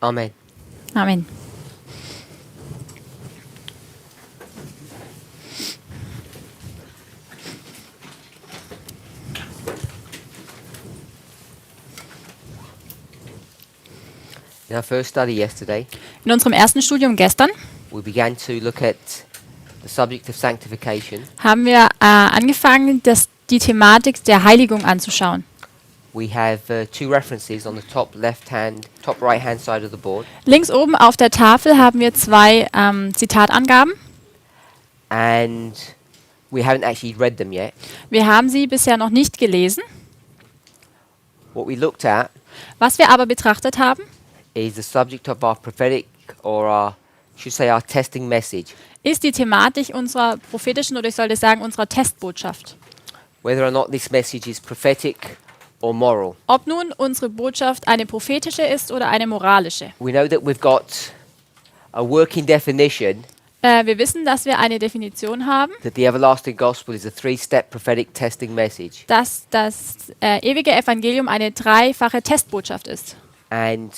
Amen. Amen. In our first study yesterday, In unserem ersten Studium gestern we began to look at the subject of sanctification. haben wir angefangen, die Thematik der Heiligung anzuschauen. We have two references on the top right hand side of the board, Links oben auf der Tafel haben wir zwei Zitatangaben. and we haven't actually read them yet. Wir haben sie bisher noch nicht gelesen. What we looked at Was wir aber betrachtet haben, is the subject of our prophetic, or our testing message. ist die Thematik unserer prophetischen, oder ich sollte sagen, unserer Testbotschaft. Whether or not this message is prophetic or moral. Ob nun unsere Botschaft eine prophetische ist oder eine moralische. We know that we've got a working definition Wir wissen, dass wir eine Definition haben, that the everlasting gospel is a three-step prophetic testing message. dass das ewige Evangelium eine dreifache Testbotschaft ist. And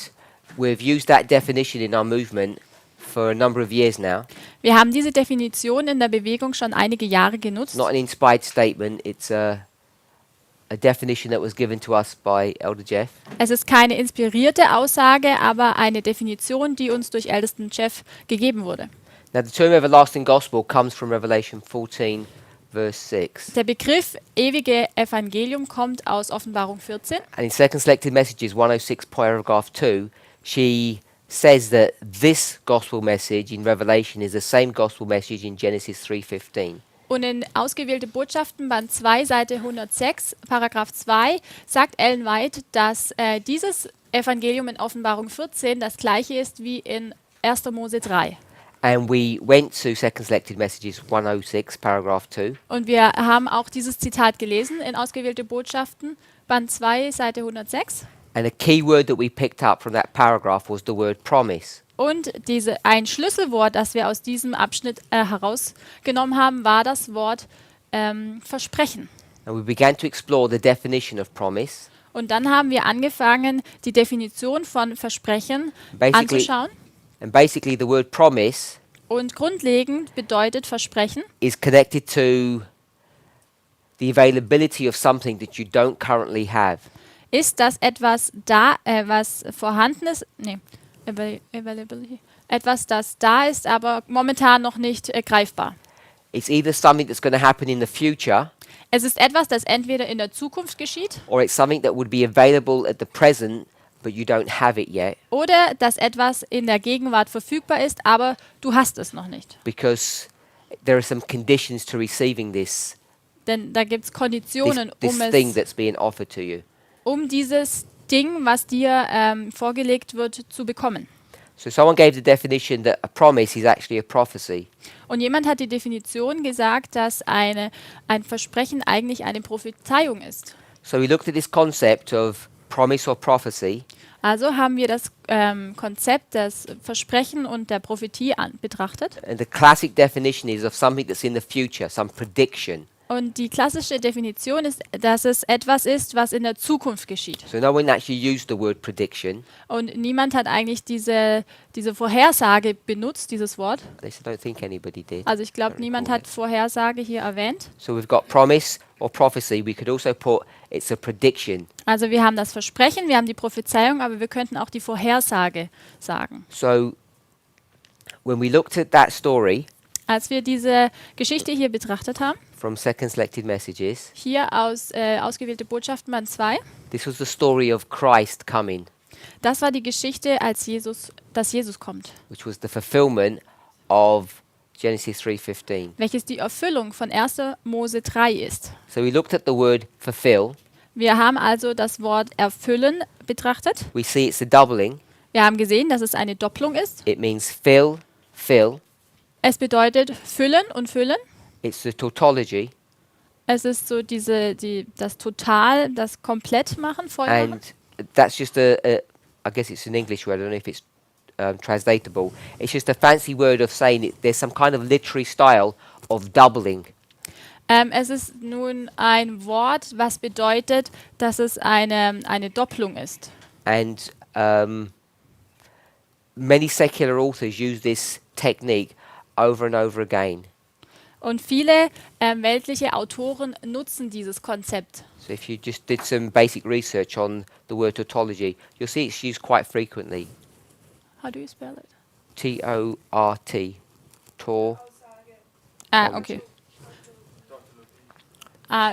we've used that definition in our movement for a number of years now. Wir haben diese Definition in der Bewegung schon einige Jahre genutzt. Not an inspired statement, it's a definition that was given to us by Elder Jeff. Es ist keine inspirierte Aussage, aber eine Definition, die uns durch Ältesten Jeff gegeben wurde. Now the term everlasting gospel comes from Revelation 14 verse 6. Der Begriff ewige Evangelium kommt aus Offenbarung 14. And in Second Selected Messages 106 paragraph 2, she says that this gospel message in Revelation is the same gospel message in Genesis 3:15. Und in Ausgewählte Botschaften, Band 2, Seite 106, Paragraph 2, sagt Ellen White, dass dieses Evangelium in Offenbarung 14 das gleiche ist wie in 1. Mose 3. And we went to Second Selected Messages 106 paragraph 2. Und wir haben auch dieses Zitat gelesen in Ausgewählte Botschaften, Band 2, Seite 106. And a key word that we picked up from that paragraph was the word promise. Und ein Schlüsselwort, das wir aus diesem Abschnitt herausgenommen haben, war das Wort Versprechen. And we began to explore the definition of promise. Und dann haben wir angefangen, die Definition von Versprechen anzuschauen. And basically the word promise Und grundlegend bedeutet Versprechen is connected to the availability of something that you don't currently have. ist, dass etwas da, was vorhanden ist, availability, etwas, das da ist, aber momentan noch nicht greifbar. It's either something that's going to happen in the future, Es ist etwas, das entweder in der Zukunft geschieht or it's something that would be available at the present, but you don't have it yet, oder dass etwas in der Gegenwart verfügbar ist, aber du hast es noch nicht. because there are some conditions to receiving this Denn da gibt es Konditionen, this thing that's being offered to you. um dieses Ding, was dir vorgelegt wird, zu bekommen. So someone gave the definition that a promise is actually a prophecy. Und jemand hat die Definition gesagt, dass ein Versprechen eigentlich eine Prophezeiung ist. So we looked at this concept of promise or prophecy, Also haben wir das Konzept des Versprechen und der Prophetie betrachtet. and the classic definition is of something that's in the future, some prediction. Und die klassische Definition ist, dass es etwas ist, was in der Zukunft geschieht. So no one actually used the word prediction. Und niemand hat eigentlich diese Vorhersage benutzt, dieses Wort. At least I don't think anybody did. Also ich glaube, Don't niemand recall hat it. Vorhersage hier erwähnt. So we've got promise or prophecy. We could also put it's a prediction. Also wir haben das Versprechen, wir haben die Prophezeiung, aber wir könnten auch die Vorhersage sagen. So when we looked at that story Als wir diese Geschichte hier betrachtet haben, from Second Selected Messages, hier aus Ausgewählte Botschaften Band 2, this was the story of Christ coming, das war die Geschichte, dass Jesus kommt, which was the fulfillment of Genesis 3:15. welches die Erfüllung von 1. Mose 3 ist. So we looked at the word fulfill. Wir haben also das Wort erfüllen betrachtet. We see it's a doubling. Wir haben gesehen, dass es eine Doppelung ist. It means fill, fill. Es bedeutet füllen und füllen. It's the tautology, Es ist so das Total, das Komplettmachen, Vollmachen. and that's just I guess it's an English word. I don't know if it's translatable. It's just a fancy word of saying there's some kind of literary style of doubling. Es ist nun ein Wort, was bedeutet, dass es eine Doppelung ist. And many secular authors use this technique over and over again. Und viele weltliche Autoren nutzen dieses Konzept. So if you just did some basic research on the word tautology, you'll see it's used quite frequently. How do you spell it? T-O-R-T. Tor. Okay.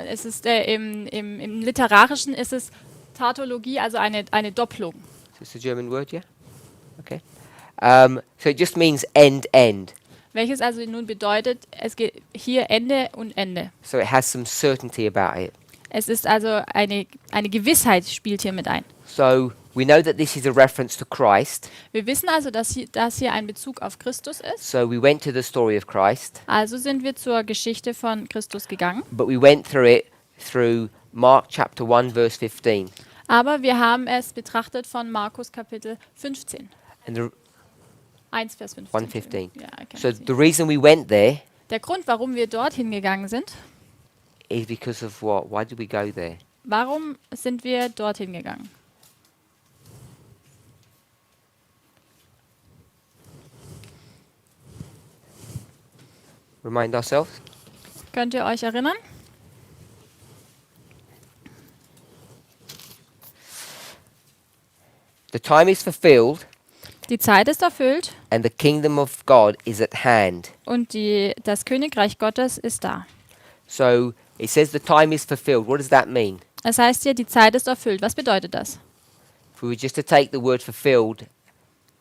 Es ist im Literarischen ist es Tautologie, also eine Doppelung. Is this a German word, yeah? Okay. So it just means end, end. Welches also nun bedeutet, es geht hier Ende und Ende. So it has some certainty about it. Es ist also eine Gewissheit spielt hier mit ein. So we know that this is a reference to Christ. Wir wissen also, dass hier ein Bezug auf Christus ist. So we went to the story of Christ, Also sind wir zur Geschichte von Christus gegangen. but we went through it through Mark chapter 1 verse 15. Aber wir haben es betrachtet von Markus Kapitel 15. And the 1 Vers 15. 1:15. Ja, I can So see. the reason we went there Der Grund, warum wir dorthin gegangen sind, is because of what? Why did we go there? warum sind wir dorthin gegangen? Remind ourselves. Könnt ihr euch erinnern? The time is fulfilled Die Zeit ist erfüllt and the kingdom of God is at hand. und das Königreich Gottes ist da. So it says the time is fulfilled. What does that mean? Es heißt hier, die Zeit ist erfüllt. Was bedeutet das? If we were just to take the word fulfilled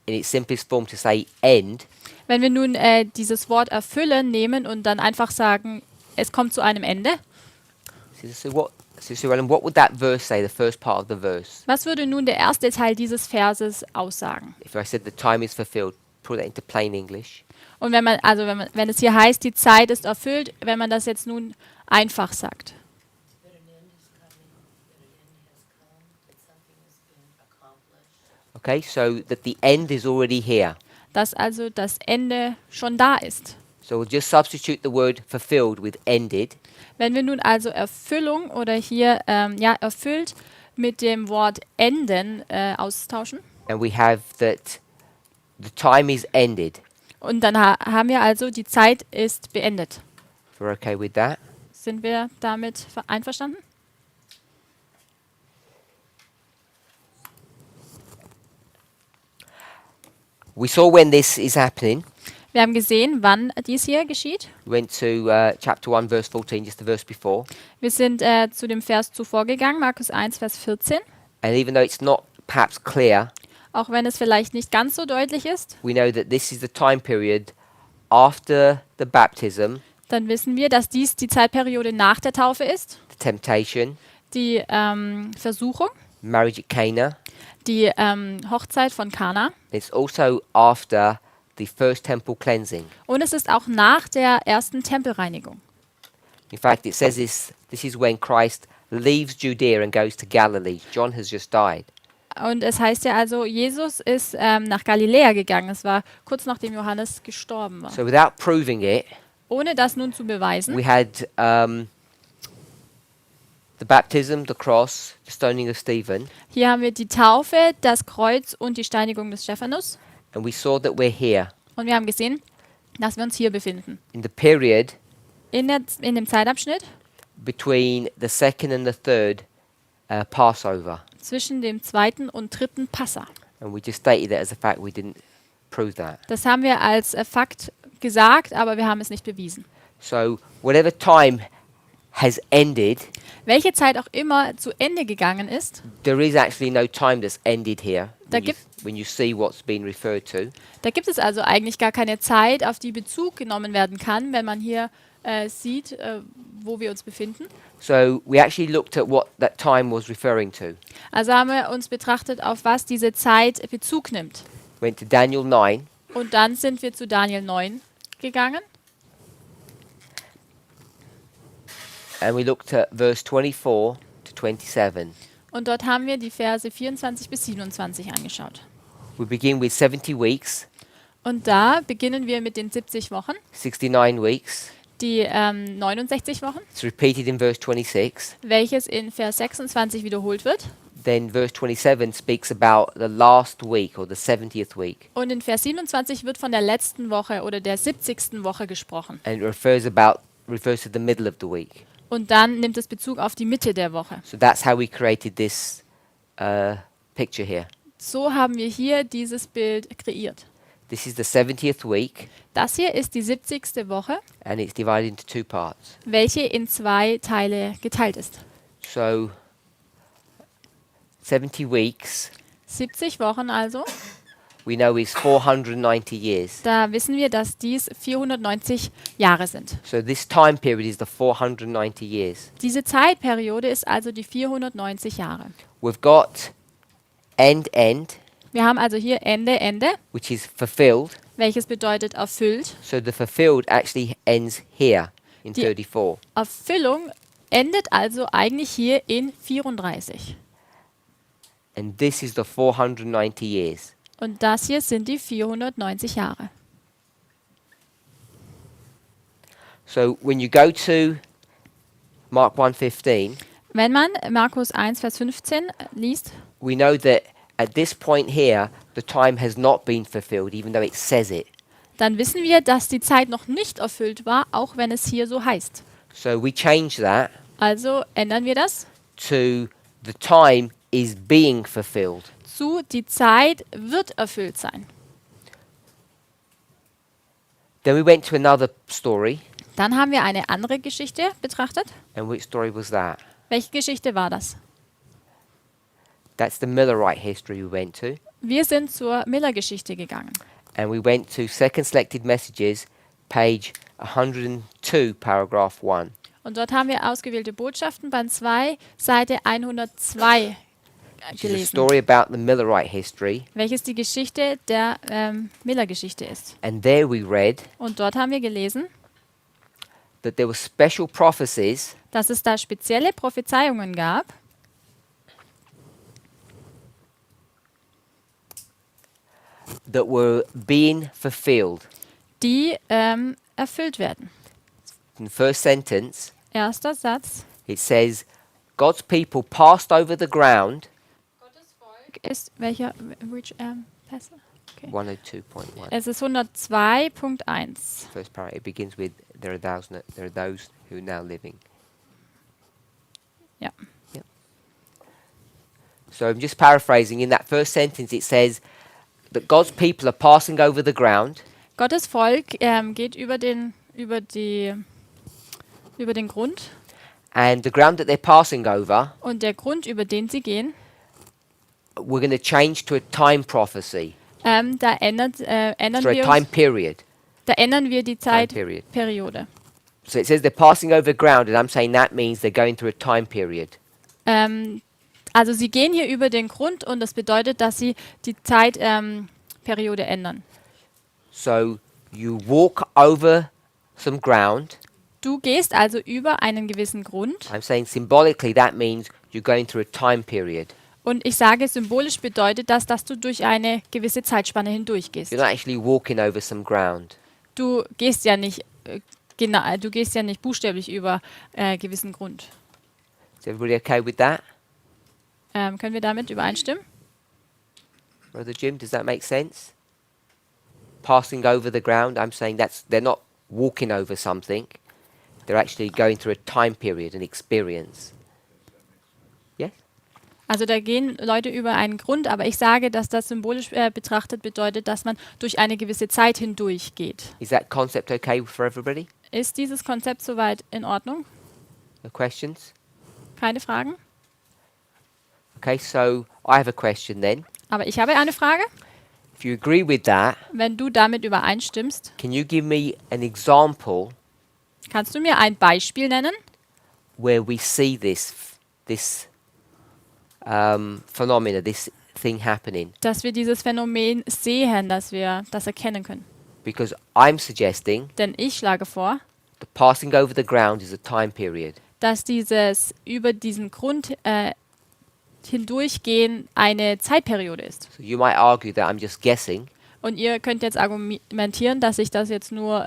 in its simplest form to say end, Wenn wir nun dieses Wort erfüllen nehmen und dann einfach sagen, es kommt zu einem Ende, so Sue Ellen, what would that verse say, the first part of the verse? was würde nun der erste Teil dieses Verses aussagen? If I said the time is fulfilled, put that into plain English. Und wenn es hier heißt, die Zeit ist erfüllt, wenn man das jetzt nun einfach sagt. That an end is coming, that an end has come, that something has been accomplished. Okay, so that the end is already here. Dass also das Ende schon da ist. So we'll just substitute the word fulfilled with ended. Wenn wir nun also Erfüllung oder hier erfüllt mit dem Wort enden austauschen And we have that the time is ended. und dann haben wir also, die Zeit ist beendet. If we're okay with that. Sind wir damit einverstanden? We saw when this is happening. Wir haben gesehen, wann dies hier geschieht. We went to chapter 1, verse 14, just the verse before. Wir sind zu dem Vers zuvor gegangen, Markus 1, Vers 14. And even though it's not perhaps clear, Auch wenn es vielleicht nicht ganz so deutlich ist, we know that this is the time period after the baptism, dann wissen wir, dass dies die Zeitperiode nach der Taufe ist, the temptation, die Versuchung, marriage at Cana. die Hochzeit von Kana. It's also after the first temple cleansing. Und es ist auch nach der ersten Tempelreinigung. In fact, it says this is when Christ leaves Judea and goes to Galilee. John has just died. Und es heißt ja also, Jesus ist nach Galiläa gegangen. Es war kurz nachdem Johannes gestorben war. So without proving it, Ohne das nun zu beweisen, we had the baptism, the cross, the stoning of Stephen, hier haben wir die Taufe, das Kreuz und die Steinigung des Stephanus. and we saw that we're here Und wir haben gesehen, dass wir uns hier befinden. in the period In dem Zeitabschnitt between the second and the third Passover. zwischen dem zweiten und dritten Passa. And we just stated that as a fact. We didn't prove that. Das haben wir als Fakt gesagt, aber wir haben es nicht bewiesen. So whatever time has ended, Welche Zeit auch immer zu Ende gegangen ist, there is actually no time that's ended here. Da When you see what's been referred to. da gibt es also eigentlich gar keine Zeit, auf die Bezug genommen werden kann, wenn man hier sieht, wo wir uns befinden. So we actually looked at what that time was referring to. Also haben wir uns betrachtet, auf was diese Zeit Bezug nimmt. Went to Daniel 9, Und dann sind wir zu Daniel 9 gegangen and we looked at verse 24 to 27. und dort haben wir die Verse 24 bis 27 angeschaut. We begin with 70 weeks, Und da beginnen wir mit den 70 Wochen, 69 weeks. die 69 Wochen, It's repeated in verse 26. welches in Vers 26 wiederholt wird. then verse 27 speaks about the last week or the 70th week. Und in Vers 27 wird von der letzten Woche oder der 70. Woche gesprochen. And it refers to the middle of the week. Und dann nimmt es Bezug auf die Mitte der Woche. So that's how we created this picture here. So haben wir hier dieses Bild kreiert. This is the 70th week, Das hier ist die 70. Woche, and it's divided into two parts. welche in 2 Teile geteilt ist. So 70 weeks, 70 Wochen also. we know is 490 years. Da wissen wir, dass dies 490 Jahre sind. So this time period is the 490 years. Diese Zeitperiode ist also die 490 Jahre. We've got end, Wir haben also hier Ende, Ende, which is fulfilled. welches bedeutet erfüllt. So the fulfilled actually ends here in Die- 34. Erfüllung endet also eigentlich hier in 34. And this is the 490 years. Und das hier sind die 490 Jahre. So when you go to Mark 1:15, Wenn man Markus 1, Vers 15 liest, we know that at this point here, the time has not been fulfilled, even though it says it. dann wissen wir, dass die Zeit noch nicht erfüllt war, auch wenn es hier so heißt. So we change that Also ändern wir das to the time is being fulfilled. zu die Zeit wird erfüllt sein. Then we went to another story. Dann haben wir eine andere Geschichte betrachtet. And which story was that? Welche Geschichte war das? That's the Millerite history we went to. Wir sind zur Miller-Geschichte gegangen. And we went to Second Selected Messages, page 102, paragraph 1. Und dort haben wir ausgewählte Botschaften, Band 2, Seite 102 Which is a gelesen, story about the Millerite history. welches die Geschichte der Miller-Geschichte ist. And there we read Und dort haben wir gelesen, that there were special prophecies dass es da spezielle Prophezeiungen gab, that were being fulfilled. die erfüllt werden. In the first sentence, Erster Satz. it says, God's people passed over the ground, Gottes Volk ist welcher? Which, Pass? Okay. 102.1. Es ist 102.1. First paragraph, it begins with, there are those who are now living. Ja. So I'm just paraphrasing. In that first sentence, it says that God's people are passing over the ground, Gottes Volk geht über den Grund, and the ground that they're passing over, und der Grund, über den sie gehen, we're going to change to a time prophecy, da ändern so a time period. die period. Zeitperiode. So it says they're passing over ground, and I'm saying that means they're going through a time period. Also sie gehen hier über den Grund und das bedeutet, dass sie die Zeitperiode ändern. So you walk over some ground. Du gehst also über einen gewissen Grund I'm saying symbolically that means you're going through a time period. und ich sage, symbolisch bedeutet das, dass du durch eine gewisse Zeitspanne hindurchgehst. You're not actually walking over some ground. Du gehst ja nicht du gehst ja nicht buchstäblich über gewissen Grund. Is everybody okay with that? Können wir damit übereinstimmen? Brother Jim, does that make sense? Passing over the ground, I'm saying they're not walking over something. They're actually going through a time period, an experience. Yes? Also da gehen Leute über einen Grund, aber ich sage, dass das symbolisch betrachtet bedeutet, dass man durch eine gewisse Zeit hindurch geht. Is that concept okay for everybody? Ist dieses Konzept soweit in Ordnung? No questions? Keine Fragen? Okay, so I have a question then. Aber ich habe eine Frage. If you agree with that, Wenn du damit übereinstimmst, can you give me an example kannst du mir ein Beispiel nennen, where we see this phenomena, this thing happening? dass wir dieses Phänomen sehen, dass wir das erkennen können? Because I'm suggesting Denn ich schlage vor, the passing over the ground is a time period. dass dieses über diesen Grund hindurchgehen eine Zeitperiode ist. So you might argue that I'm just guessing. Und ihr könnt jetzt argumentieren, dass ich das jetzt nur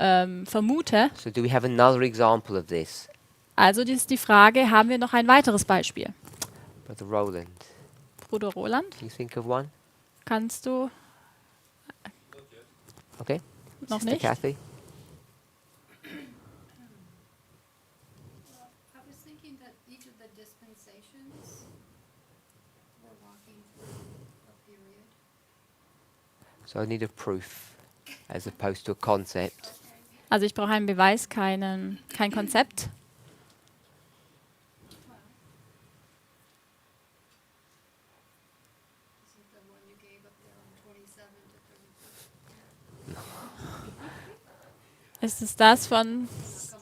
vermute. So do we have another example of this? Also das ist die Frage, haben wir noch ein weiteres Beispiel? Brother Roland. Bruder Roland? Can you think of one? Kannst du Okay. noch Sister nicht? Kathy? Well, I was thinking that each of the dispensations were walking through a period. So I need a proof as opposed to a concept. Okay. Also ich brauche einen Beweis, kein Konzept. Well, is it the one you gave up there on 27 to 34? Ist es das von Come up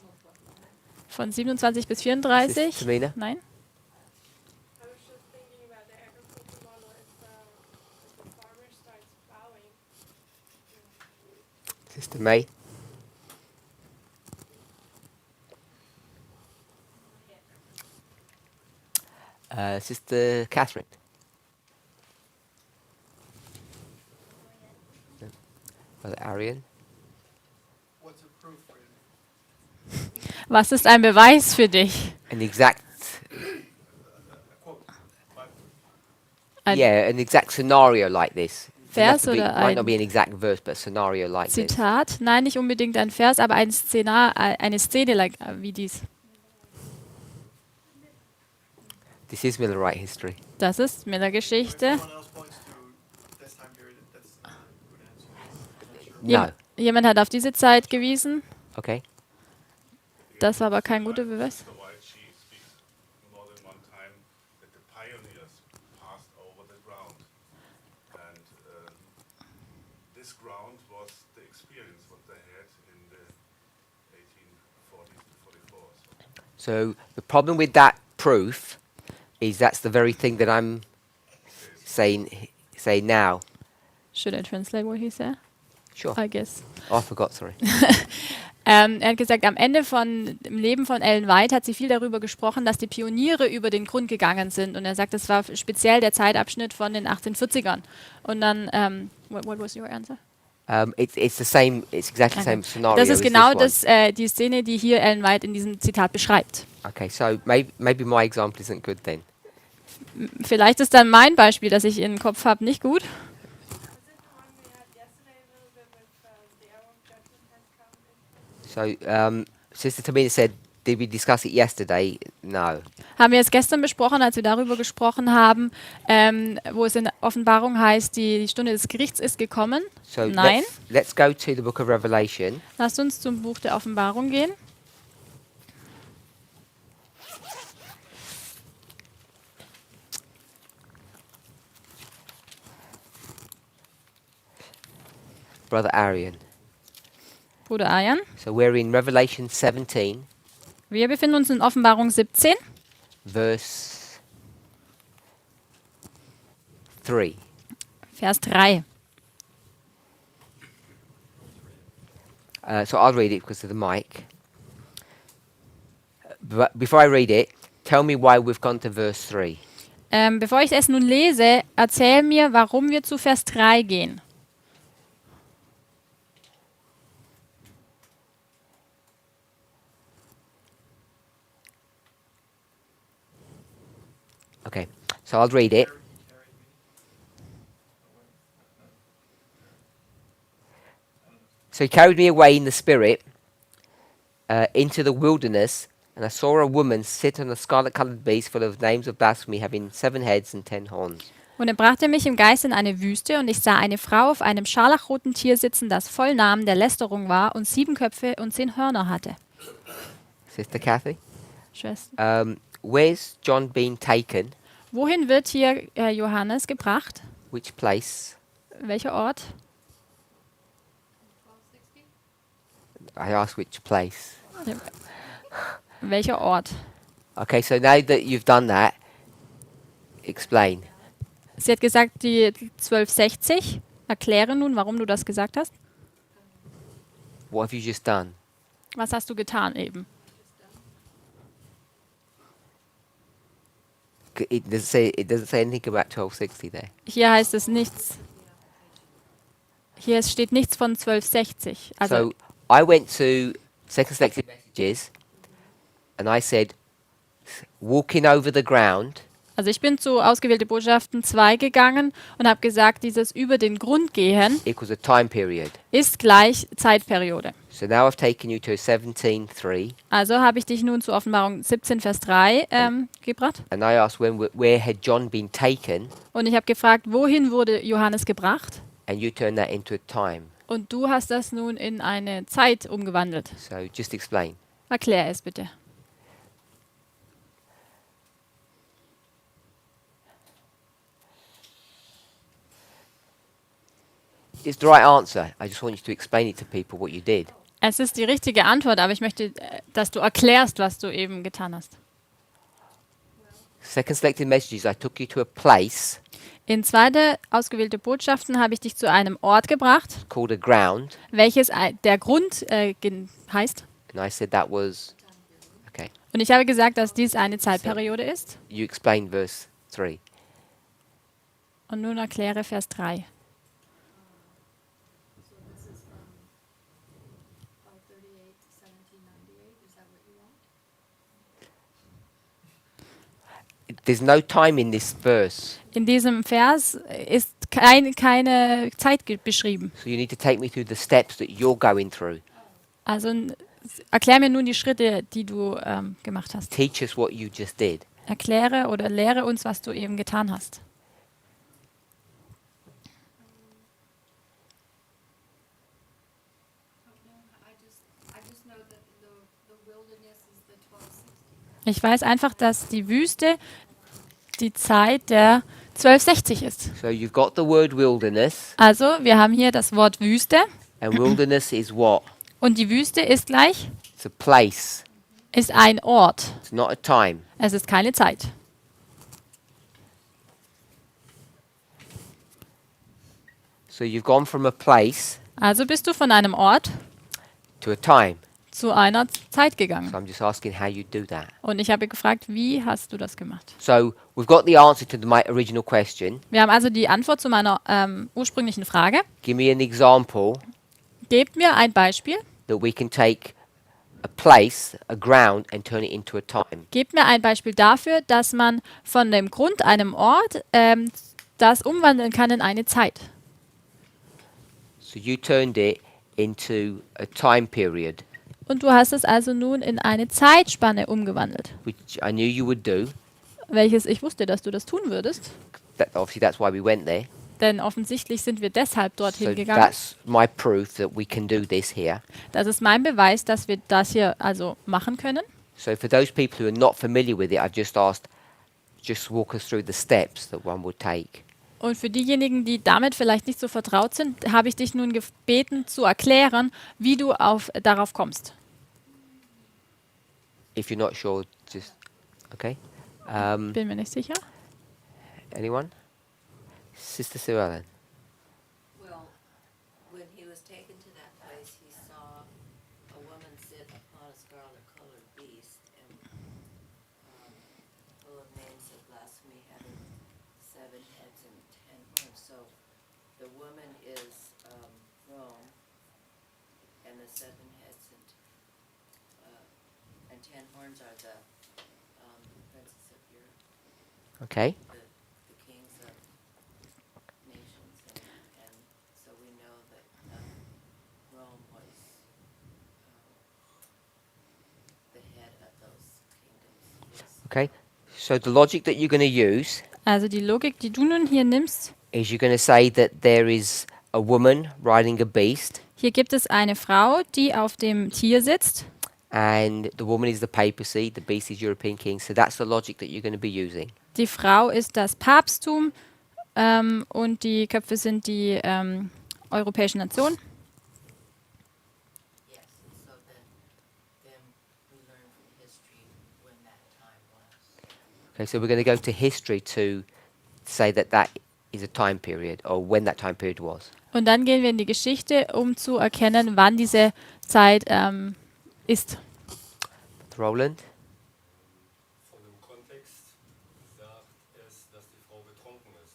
with one. 27 bis 34? Sister Tamina? Nein? I was just thinking about the agriculture model if the farmer starts plowing. Sister May? Sister Catherine? No. Brother Arian? What's a proof for you? Was ist ein Beweis für dich? An exact, Quote. Ein an exact scenario like this. Doesn't have Vers to be- oder might not be ein an exact verse, but a scenario like this. Zitat? Nein, nicht unbedingt ein Vers, aber ein eine Szene wie dies. This is Millerite history. Das ist If Miller-Geschichte. someone else points to this time period, that's a good answer. No. Jemand hat auf diese Zeit gewiesen. Okay. Das war aber kein guter Beweis. The White She speaks more than one time that the pioneers passed over the ground. And this ground was the experience what they had in the 1840s to 44s. So the problem with that proof is that's the very thing that I'm saying now. Should I translate what he said? Sure. I guess. Oh, I forgot, sorry. Er hat gesagt, am Ende von dem Leben von Ellen White hat sie viel darüber gesprochen, dass die Pioniere über den Grund gegangen sind. Und er sagt, das war speziell der Zeitabschnitt von den 1840ern. Und dann, what was your answer? It's the same, it's exactly the Okay. same scenario. Das ist as genau this die Szene, die hier Ellen White in diesem Zitat beschreibt. one. Okay, so maybe my example isn't good then. Vielleicht ist dann mein Beispiel, das ich in den Kopf habe, nicht gut. Was it the one we had yesterday a little bit with the hour of judgment has come? So Sister Tamina said, did we discuss it yesterday? No. Haben wir es gestern besprochen, als wir darüber gesprochen haben, wo es in Offenbarung heißt, die Stunde des Gerichts ist gekommen. So Nein. let's go to the book of Revelation. Lasst uns zum Buch der Offenbarung gehen. Brother Arian. Bruder Ayan. So we're in Revelation 17, Wir befinden uns in Offenbarung 17, verse 3. Vers 3. So I'll read it because of the mic. But before I read it, tell me why we've gone to verse 3. Bevor ich es nun lese, erzähl mir, warum wir zu Vers 3 gehen. Okay, so I'll read it. So he carried me away in the spirit into the wilderness, and I saw a woman sit on a scarlet-colored beast full of names of blasphemy, having 7 heads and 10 horns. Und er brachte mich im Geist in eine Wüste, und ich sah eine Frau auf einem scharlachroten Tier sitzen, das voll Namen der Lästerung war und 7 Köpfe und 10 Hörner hatte. Sister Kathy, Schwester. where's John been taken? Wohin wird hier Johannes gebracht? Which place? Welcher Ort? 1260? I asked which place. Welcher Ort? Okay, so now that you've done that, explain. Sie hat gesagt, die 1260. Erkläre nun, warum du das gesagt hast. What have you just done? Was hast du getan eben? It doesn't say anything about 1260 there. Hier heißt es nichts. Hier steht nichts von 1260. Also So I went to Second Selected Messages and I said, walking over the ground Also ich bin zu ausgewählte Botschaften 2 gegangen und habe gesagt, dieses über den Grund gehen equals a time period. ist gleich Zeitperiode. So now I've taken you to 17:3, Also habe ich dich nun zu Offenbarung 17, Vers 3 gebracht. and I asked where had John been taken, Und ich habe gefragt, wohin wurde Johannes gebracht? and you turned that into a time. Und du hast das nun in eine Zeit umgewandelt. So just explain. Erklär es bitte. It's the right answer. I just want you to explain it to people what you did. Es ist die richtige Antwort, aber ich möchte, dass du erklärst, was du eben getan hast. Second selected messages, I took you to a place In 2. ausgewählte Botschaften habe ich dich zu einem Ort gebracht, called a ground, welches der Grund heißt. and I said that was okay. Und ich habe gesagt, dass dies eine Zeitperiode ist. You explain verse 3. Und nun erkläre Vers 3. So this is from 538 to 1798, is that what you want? There's no time in this verse, In diesem Vers ist keine Zeit beschrieben. so you need to take me through the steps that you're going through. Also erklär mir nun die Schritte, die du gemacht hast. Teach us what you just did. Erkläre oder lehre uns, was du eben getan hast. I just know that the wilderness is the 1260. Ich weiß einfach, dass die Wüste die Zeit der 1260 ist. So you've got the word wilderness, Also, wir haben hier das Wort Wüste and wilderness is what? und die Wüste ist gleich, It's a place. ist ein Ort. It's not a time. Es ist keine Zeit. So you've gone from a place Also bist du von einem Ort to a time. zu einer Zeit So gegangen. I'm just asking how you do that. Und ich habe gefragt, wie hast du das gemacht? So we've got the answer to my original question. Wir haben also die Antwort zu meiner ursprünglichen Frage. Give me an example Gebt mir ein Beispiel. that we can take a place, a ground, and turn it into a time. Gebt mir ein Beispiel dafür, dass man von dem Grund, einem Ort, das umwandeln kann in eine Zeit. So you turned it into a time period, Und du hast es also nun in eine Zeitspanne umgewandelt. which I knew you would do. Welches ich wusste, dass du das tun würdest. Obviously, that's why we went there. Denn offensichtlich sind wir deshalb So dorthin gegangen. that's my proof that we can do this here. Das ist mein Beweis, dass wir das hier also machen können. So for those people who are not familiar with it, I've just asked, just walk us through the steps that one would take. Und für diejenigen, die damit vielleicht nicht so vertraut sind, habe ich dich nun gebeten zu erklären, wie du darauf kommst. If you're not sure, just okay. Bin mir nicht sicher. Anyone? Sister Sue Ellen. Well, when he was taken to that place, he saw a woman sit upon a scarlet-colored beast, and full of names of blasphemy, having 7 heads and 10 horns. So the woman is Rome, and the 7 heads and 10 horns are the princes of Europe, Okay. the kings of nations, and so we know that Rome was the head of those kingdoms. Yes. Okay. So the logic that you're going to use Also die Logik, die du nun hier nimmst, is you're going to say that there is a woman riding a beast, hier gibt es eine Frau, die auf dem Tier sitzt. and the woman is the papacy, the beast is European king. So that's the logic that you're going to be using. Die Frau ist das Papsttum und die Köpfe sind die europäischen Nationen. Yes, and so then we learn from history when that time was. Okay, so we're going to go to history to say that that is a time period, or when that time period was. Und dann gehen wir in die Geschichte, um zu erkennen, wann diese Zeit ist. Roland? Von dem Kontext sagt es, dass die Frau betrunken ist.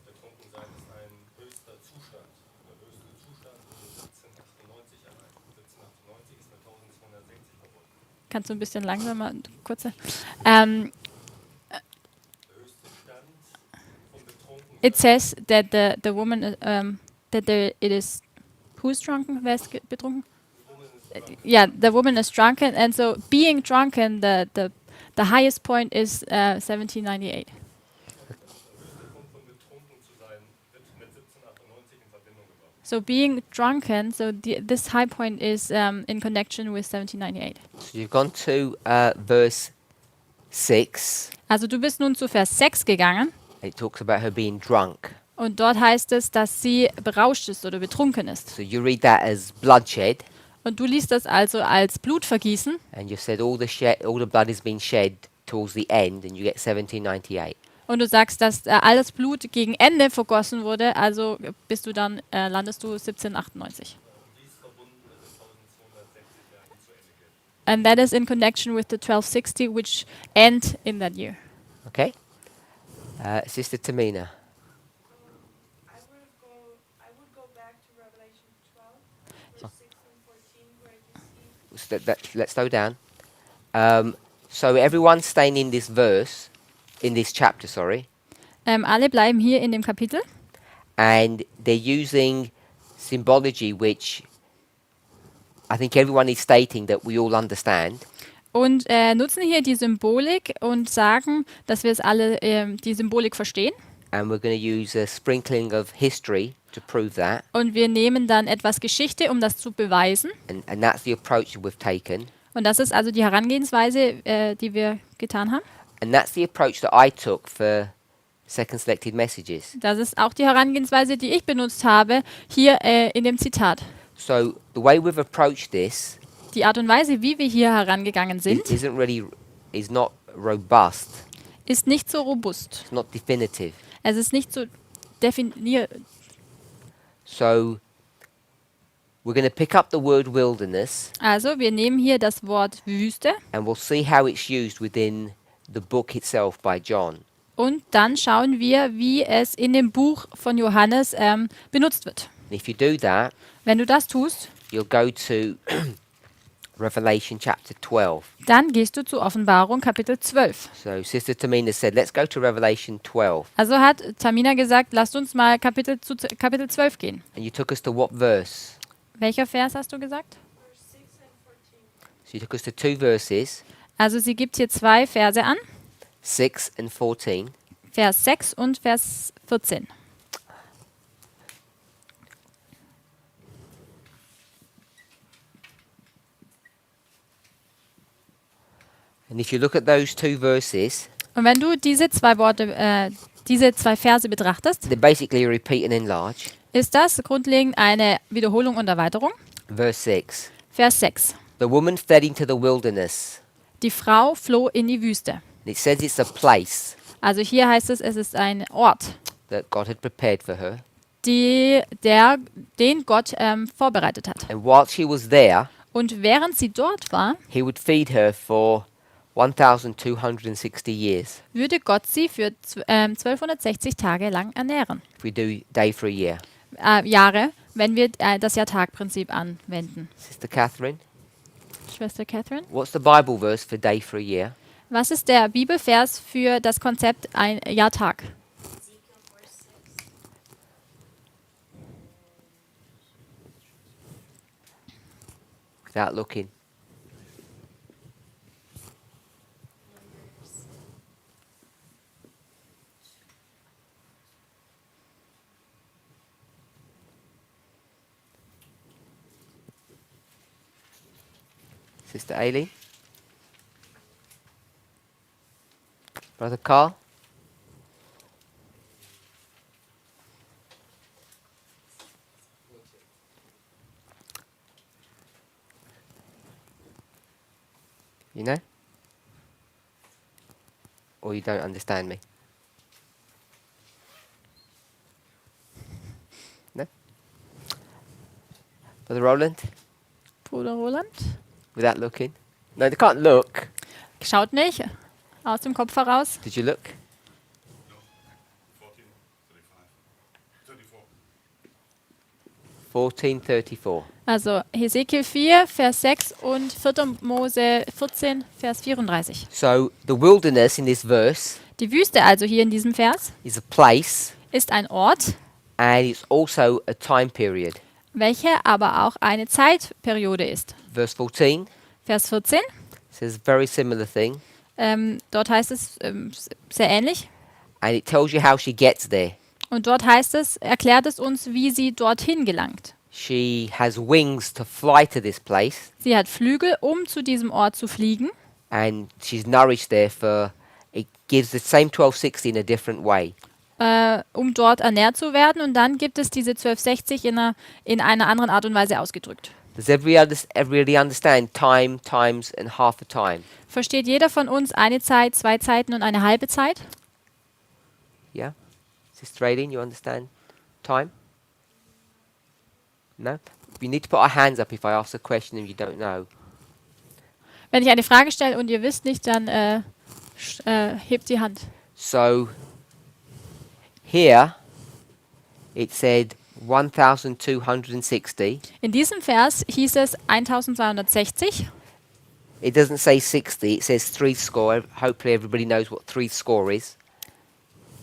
Betrunken sein ist ein höchster Zustand. Der höchste Zustand wurde 1798 erreicht. 1798 ist mit 1260 verbunden. Kannst du ein bisschen langsamer, kurze? Der It says that the woman, it is, who's drunken? Wer ist betrunken? Yeah, the woman is drunken, and so being drunken, the highest point is 1798. Der höchste Punkt von betrunken zu sein, wird mit 1798 in Verbindung gebracht. So being drunken, so this high point is in connection with 1798. So you've gone to verse 6. Also du bist nun zu Vers 6 gegangen It talks about her being drunk. und dort heißt es, dass sie berauscht ist oder betrunken ist. So you read that as bloodshed, Und du liest das also als Blutvergießen and you've said all the blood has been shed towards the end, and you get 1798. und du sagst, dass all das Blut gegen Ende vergossen wurde, also bist du dann, landest du 1798. Dies verbunden mit den 1260 Jahren, die zu Ende gehen. And that is in connection with the 1260, which end in that year. Okay? Sister Tamina. I would go back to Revelation 12, verse 6 and 14, where you see Let's slow down. So everyone's staying in this verse, in this chapter, sorry, Alle bleiben hier in dem Kapitel and they're using symbology which I think everyone is stating that we all understand. und nutzen hier die Symbolik und sagen, dass wir es alle die Symbolik verstehen. And we're going to use a sprinkling of history to prove that. Und wir nehmen dann etwas Geschichte, um das zu beweisen. And that's the approach that we've taken. Und das ist also die Herangehensweise, die wir getan haben. And that's the approach that I took for second selected messages. Das ist auch die Herangehensweise, die ich benutzt habe, hier in dem Zitat. So the way we've approached this Die Art und Weise, wie wir hier herangegangen sind, is not robust. ist nicht so robust. It's not definitive. Es ist nicht so definiert. So we're going to pick up the word wilderness Also, wir nehmen hier das Wort Wüste and we'll see how it's used within the book itself by John. und dann schauen wir, wie es in dem Buch von Johannes benutzt wird. And if you do that, Wenn du das tust, you'll go to Revelation chapter 12. dann gehst du zur Offenbarung Kapitel 12. So Sister Tamina said, let's go to Revelation 12. Also hat Tamina gesagt, lasst uns mal zu Kapitel 12 gehen. And you took us to what verse? Welcher Vers hast du gesagt? verse 6 and 14. So you took us to two verses, Also sie gibt hier 2 Verse an, 6 and 14. Vers 6 und Vers 14. And if you look at those two verses, Und wenn du diese 2 Worte, diese 2 Verse betrachtest, they're basically a repeat and enlarge. ist das grundlegend eine Wiederholung und Erweiterung. Verse 6. Vers 6. The woman fled into the wilderness. Die Frau floh in die Wüste. And it says it's a place Also hier heißt es, es ist ein Ort, that God had prepared for her. den Gott vorbereitet hat. And whilst she was there, Und während sie dort war, he would feed her for 1,260 years. würde Gott sie für 1260 Tage lang ernähren. If we do day for a year. Jahre, wenn wir das Jahr-Tag-Prinzip anwenden. Sister Catherine, Schwester Catherine, what's the Bible verse for day for a year? was ist der Bibelvers für das Konzept ein Jahr-Tag? Without looking. Sister Aileen? Brother Carl? You know? Or you don't understand me? No? Brother Roland? Bruder Roland? Without looking? No, they can't look. Schaut nicht aus dem Kopf heraus. Did you look? No, 14, 34. 14:34. Also Hesekiel 4, Vers 6 und 4. Mose 14, Vers 34. So the wilderness in this verse Die Wüste also hier in diesem Vers is a place ist ein Ort, and it's also a time period. welche aber auch eine Zeitperiode ist. Verse 14 Vers 14, says a very similar thing, dort heißt es sehr ähnlich. and it tells you how she gets there. Und dort heißt es, erklärt es uns, wie sie dorthin gelangt. She has wings to fly to this place, Sie hat Flügel, um zu diesem Ort zu fliegen. and she's nourished there for, it gives the same 1260 in a different way. Um dort ernährt zu werden. Und dann gibt es diese 1260 in einer anderen Art und Weise ausgedrückt. Does everybody understand time, times, and half a time? Versteht jeder von uns eine Zeit, 2 Zeiten und eine halbe Zeit? Yeah? Sister Aileen, you understand time? No? We need to put our hands up if I ask a question and you don't know. Wenn ich eine Frage stelle und ihr wisst nicht, dann hebt die Hand. So, here it said 1260. In diesem Vers hieß es 1260. It doesn't say 60, it says three score. Hopefully everybody knows what three score is.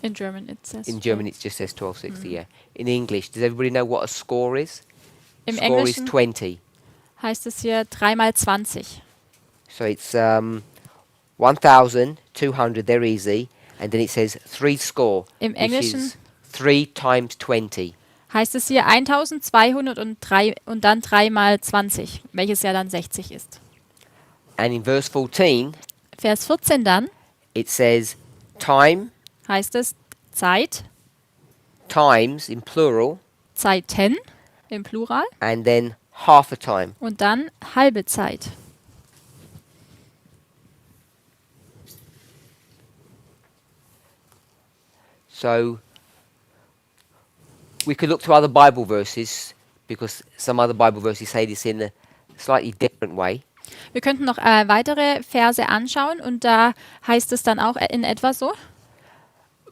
In German it says. In German it just says 1260, yeah. In English, does everybody know what a score is? Im Score is Englischen 20. heißt es hier 3 mal 20. So it's 1,200, they're easy. And then it says three score, Im which Englischen is 3 times 20. heißt es hier 1203 und dann 3 mal 20, welches ja dann 60 ist. And in verse 14, Vers 14 dann it says time, heißt es Zeit, times in plural, Zeiten im Plural and then half a time. und dann halbe Zeit. So we could look to other Bible verses because some other Bible verses say this in a slightly different way. Wir könnten noch weitere Verse anschauen und da heißt es dann auch in etwa so.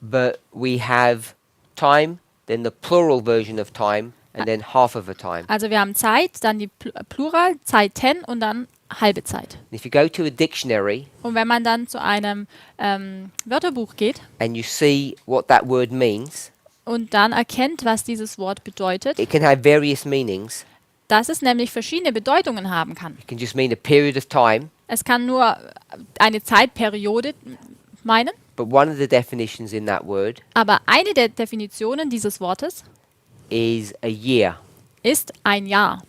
But we have time, then the plural version of time, and then half of a time. Also wir haben Zeit, dann die Plural, Zeiten und dann halbe Zeit. And if you go to a dictionary Und wenn man dann zu einem Wörterbuch geht and you see what that word means, und dann erkennt, was dieses Wort bedeutet, it can have various meanings. dass es nämlich verschiedene Bedeutungen haben kann. It can just mean a period of time, Es kann nur eine Zeitperiode meinen, but one of the definitions in that word aber eine der Definitionen dieses Wortes is a year. ist ein Jahr.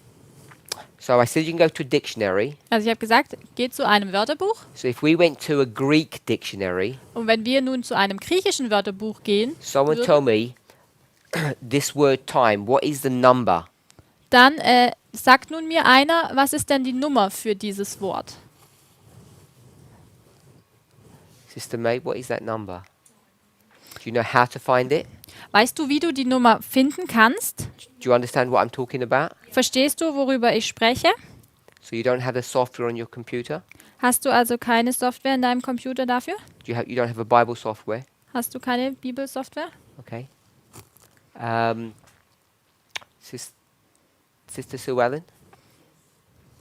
So I said you can go to a dictionary. Also ich habe gesagt, geht zu einem Wörterbuch So if we went to a Greek dictionary, und wenn wir nun zu einem griechischen Wörterbuch gehen, someone würden, tell me this word time, what is the number? dann sagt nun mir einer, was ist denn die Nummer für dieses Wort? Sister May, what is that number? Do you know how to find it? Weißt du, wie du die Nummer finden kannst? Do you understand what I'm talking about? Verstehst du, worüber ich spreche? So you don't have the software on your computer? Hast du also keine Software in deinem Computer dafür? You don't have a Bible software? Hast du keine Bibelsoftware? Okay. Sister Sue Ellen?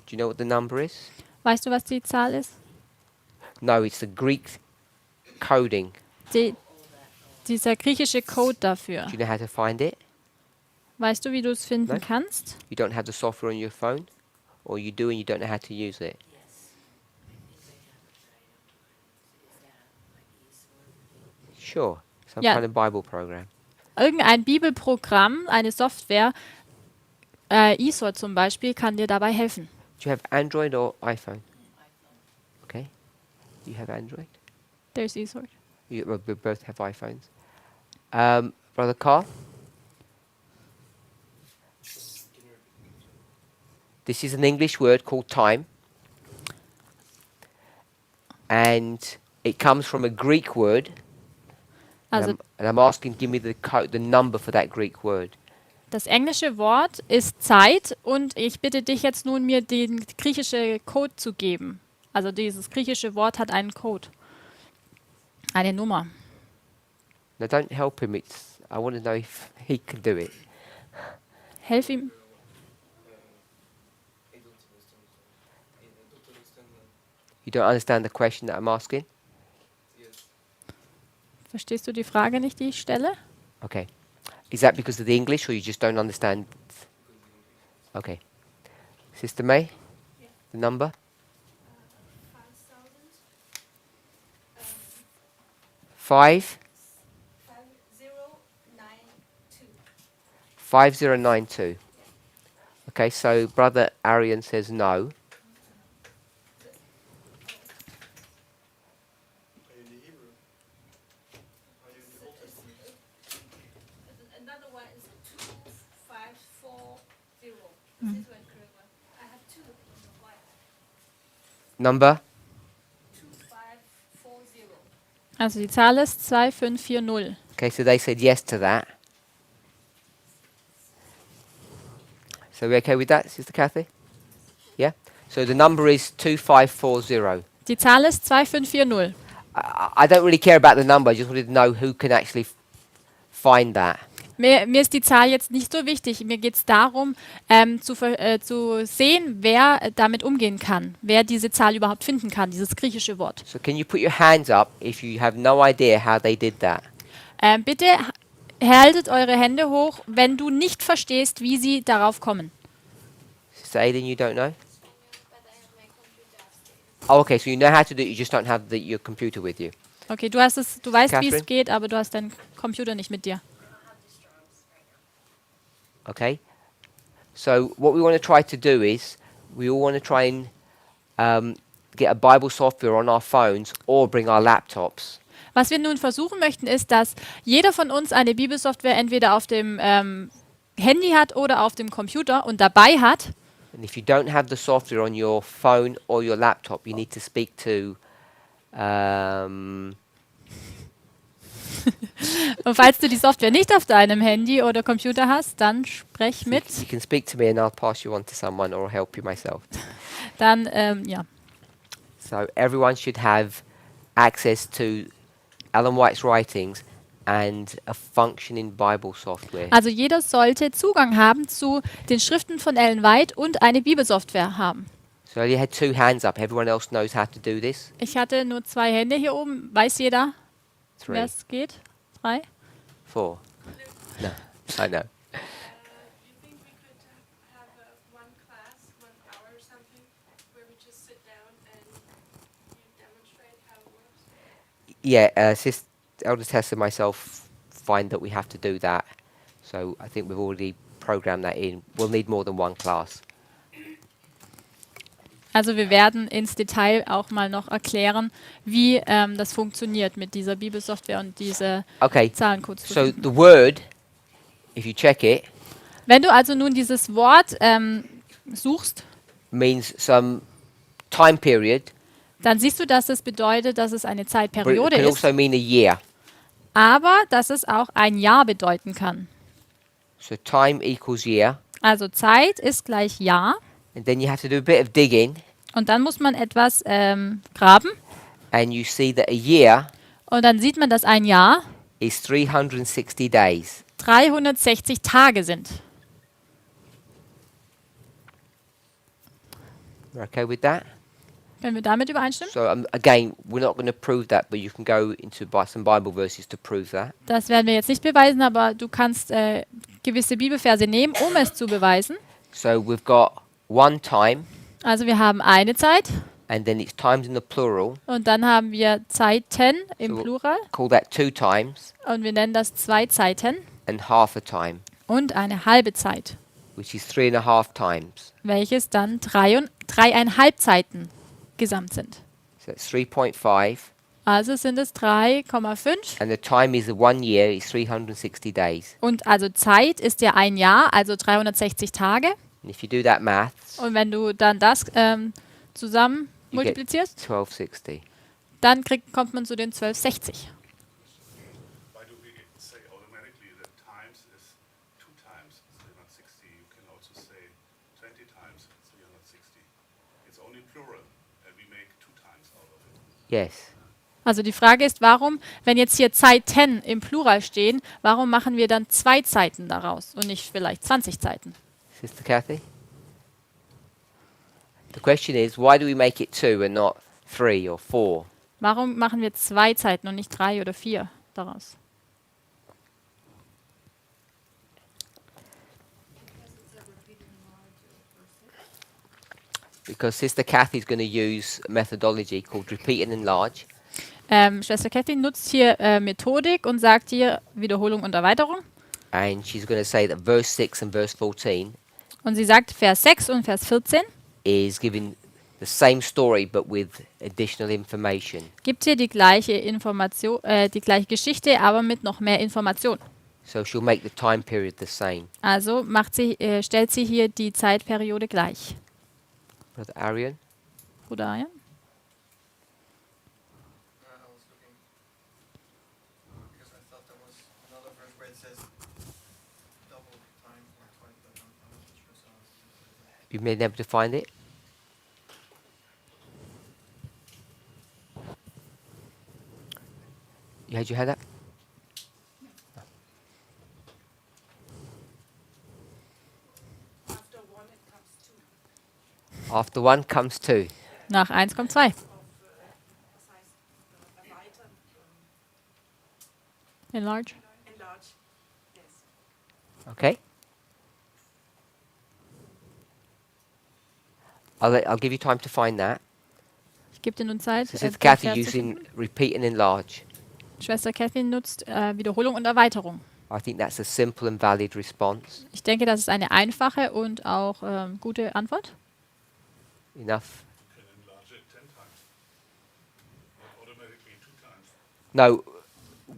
Do you know what the number is? Weißt du, was die Zahl ist? No, it's the Greek coding. Dieser griechische Code dafür. Do you know how to find it? Weißt du, wie du es finden Nein. kannst? You don't have the software on your phone? Or you do and you don't know how to use it? Sure. Some Yeah. kind of Bible program. Irgendein Bibelprogramm, eine Software, ISO zum Beispiel, kann dir dabei helfen. Do you have Android or iPhone? Okay. You have Android? There's ISO. We both have iPhones. Brother Carl? This is an English word called time. And it comes from a Greek word. Also And I'm asking, give me the number for that Greek word. das englische Wort ist Zeit und ich bitte dich jetzt nun, mir den griechische Code zu geben. Also dieses griechische Wort hat einen Code. Eine Nummer. Now don't help him. I want to know if he can do it. Helf ihm. You don't understand the question that I'm asking? Verstehst du die Frage nicht, die ich stelle? Okay. Is that because of the English, or you just don't understand? Okay. Sister May, the number? 5? 5092. Okay, so Brother Arian says no. Are you in the Hebrew? Are you in the Old Testament? Another one is 2540. This one correct one. I have two in the Bible. Number? 2540. Also die Zahl ist 2540. Okay, so they said yes to that. So we okay with that, Sister Kathy? Yeah? So the number is 2540. Die Zahl ist 2540. I don't really care about the number, I just wanted to know who can actually find that. Mir ist die Zahl jetzt nicht so wichtig. Mir geht es darum, zu sehen, wer damit umgehen kann, wer diese Zahl überhaupt finden kann, dieses griechische Wort. So can you put your hands up if you have no idea how they did that? Bitte haltet eure Hände hoch, wenn du nicht verstehst, wie sie darauf kommen. Sister Aidan, you don't know? Oh, okay, so you know how to do it, you just don't have your computer with you. Okay, du weißt, wie es Catherine? geht, aber du hast deinen Computer nicht mit dir. Okay? So what we want to try to do is, we all want to try and get a Bible software on our phones or bring our laptops. Was wir nun versuchen möchten, ist, dass jeder von uns eine Bibelsoftware entweder auf dem Handy hat oder auf dem Computer und dabei hat. And if you don't have the software on your phone or your laptop, you need to speak to Und falls du die Software nicht auf deinem Handy oder Computer hast, dann sprech mit. you can speak to me and I'll pass you on to someone or help you myself. Dann, ja. So everyone should have access to Ellen White's writings and a functioning Bible software. Also jeder sollte Zugang haben zu den Schriften von Ellen White und eine Bibelsoftware haben. So you had 2 hands up. Everyone else knows how to do this? Ich hatte nur 2 Hände hier oben. Weiß jeder, 3, wer es geht? 3? 4. No, I know. Do you think we could have one class, 1 hour or something, where we just sit down and you demonstrate how it works? Yeah, Elder Tess and myself find that we have to do that. So I think we've already programmed that in. We'll need more than one class. Also wir werden ins Detail auch mal noch erklären, wie das funktioniert mit dieser Bibelsoftware und diese Okay, Zahlencodes zu so finden. the word, if you check it, Wenn du also nun dieses Wort suchst, means some time period, dann siehst du, dass es bedeutet, dass es eine but it Zeitperiode can ist, also mean a year. aber dass es auch ein Jahr bedeuten kann. So time equals year. Also Zeit ist gleich Jahr And then you have to do a bit of digging, und dann muss man etwas graben and you see that a year und dann sieht man, dass ein Jahr is 360 days. 360 Tage sind. You're okay with that? Können wir damit übereinstimmen? So again, we're not going to prove that, but you can go into some Bible verses to prove that. Das werden wir jetzt nicht beweisen, aber du kannst gewisse Bibelverse nehmen, um es zu beweisen. So we've got one time, Also wir haben eine Zeit and then it's times in the plural. und dann haben wir Zeiten im So- Plural Call that 2 times und wir nennen das 2 Zeiten and half a time, und eine halbe Zeit, which is 3.5 times. welches dann 3,5 Zeiten gesamt sind. So it's 3.5, Also sind es 3,5 and the time is 1 year is 360 days. und also Zeit ist ja ein Jahr, also 360 Tage. And if you do that maths, Und wenn du dann das zusammen you get multiplizierst, 1260. dann kommt man zu den 1260. Why do we say automatically that times is 2 times 360? You can also say 20 times 360. It's only plural, and we make 2 times out of it. Yes. Also die Frage ist, warum, wenn jetzt hier Zeiten im Plural stehen, warum machen wir dann 2 Zeiten daraus und nicht vielleicht 20 Zeiten? Sister Kathy? The question is, why do we make it 2 and not 3 or 4? Warum machen wir 2 Zeiten und nicht 3 oder 4 daraus? because Sister Kathy is going to use a methodology called repeat and enlarge. Schwester Kathy nutzt hier Methodik und sagt hier Wiederholung und Erweiterung. And she's going to say that verse 6 and verse 14 Und sie sagt, Vers 6 und Vers 14 is giving the same story but with additional information. gibt hier die gleiche Information, die gleiche Geschichte, aber mit noch mehr Information. So she'll make the time period the same. Also stellt sie hier die Zeitperiode gleich. Brother Arian? Bruder Arjen? I was looking, because I thought there was another verse where it says double time or twice, but I'm not sure, so. You've been able to find it? You had your hand up? After one, it comes two. After one comes two. Nach 1 kommt 2. Was heißt erweitern? Enlarge. Enlarge. Yes. Okay? I'll give you time to find that. Ich gebe dir nun Zeit. So Sister den Kathy Vers zu using finden. repeat and enlarge. Schwester Kathy nutzt Wiederholung und Erweiterung. I think that's a simple and valid response. Ich denke, das ist eine einfache und auch gute Antwort. Enough? You can enlarge it 10 times. Not automatically 2 times. No,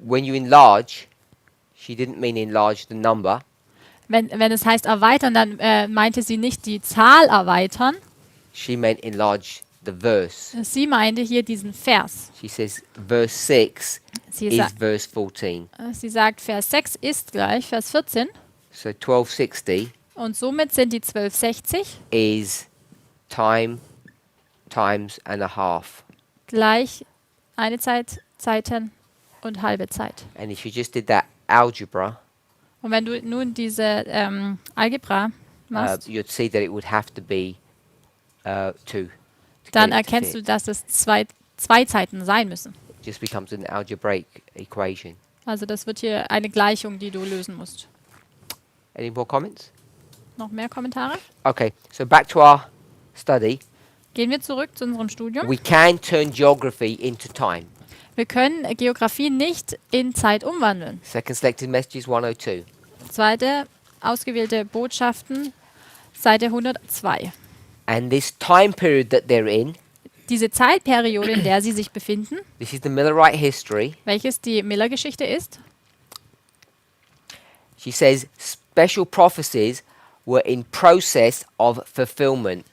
when you enlarge, she didn't mean enlarge the number. Wenn es heißt erweitern, dann meinte sie nicht die Zahl erweitern. She meant enlarge the verse. Sie meinte hier diesen Vers. She says verse 6 Sie, is sa verse 14. sie sagt, Vers 6 ist gleich Vers 14. So 1260 Und somit sind die 1260 is time times and a half. gleich eine Zeit, Zeiten und halbe Zeit. And if you just did that algebra, Und wenn du nun diese Algebra machst, you'd see that it would have to be 2. dann erkennst du, dass es zwei Zeiten sein müssen. It just becomes an algebraic equation. Also das wird hier eine Gleichung, die du lösen musst. Any more comments? Noch mehr Kommentare? Okay, so back to our study. Gehen wir zurück zu unserem Studium. We can turn geography into time. Wir können Geografie nicht in Zeit umwandeln. Second selected messages 102. Zweite, ausgewählte Botschaften, Seite 102. And this time period that they're in, Diese Zeitperiode, in der sie sich befinden, this is the Millerite history. welches die Miller-Geschichte ist, She says special prophecies were in process of fulfillment.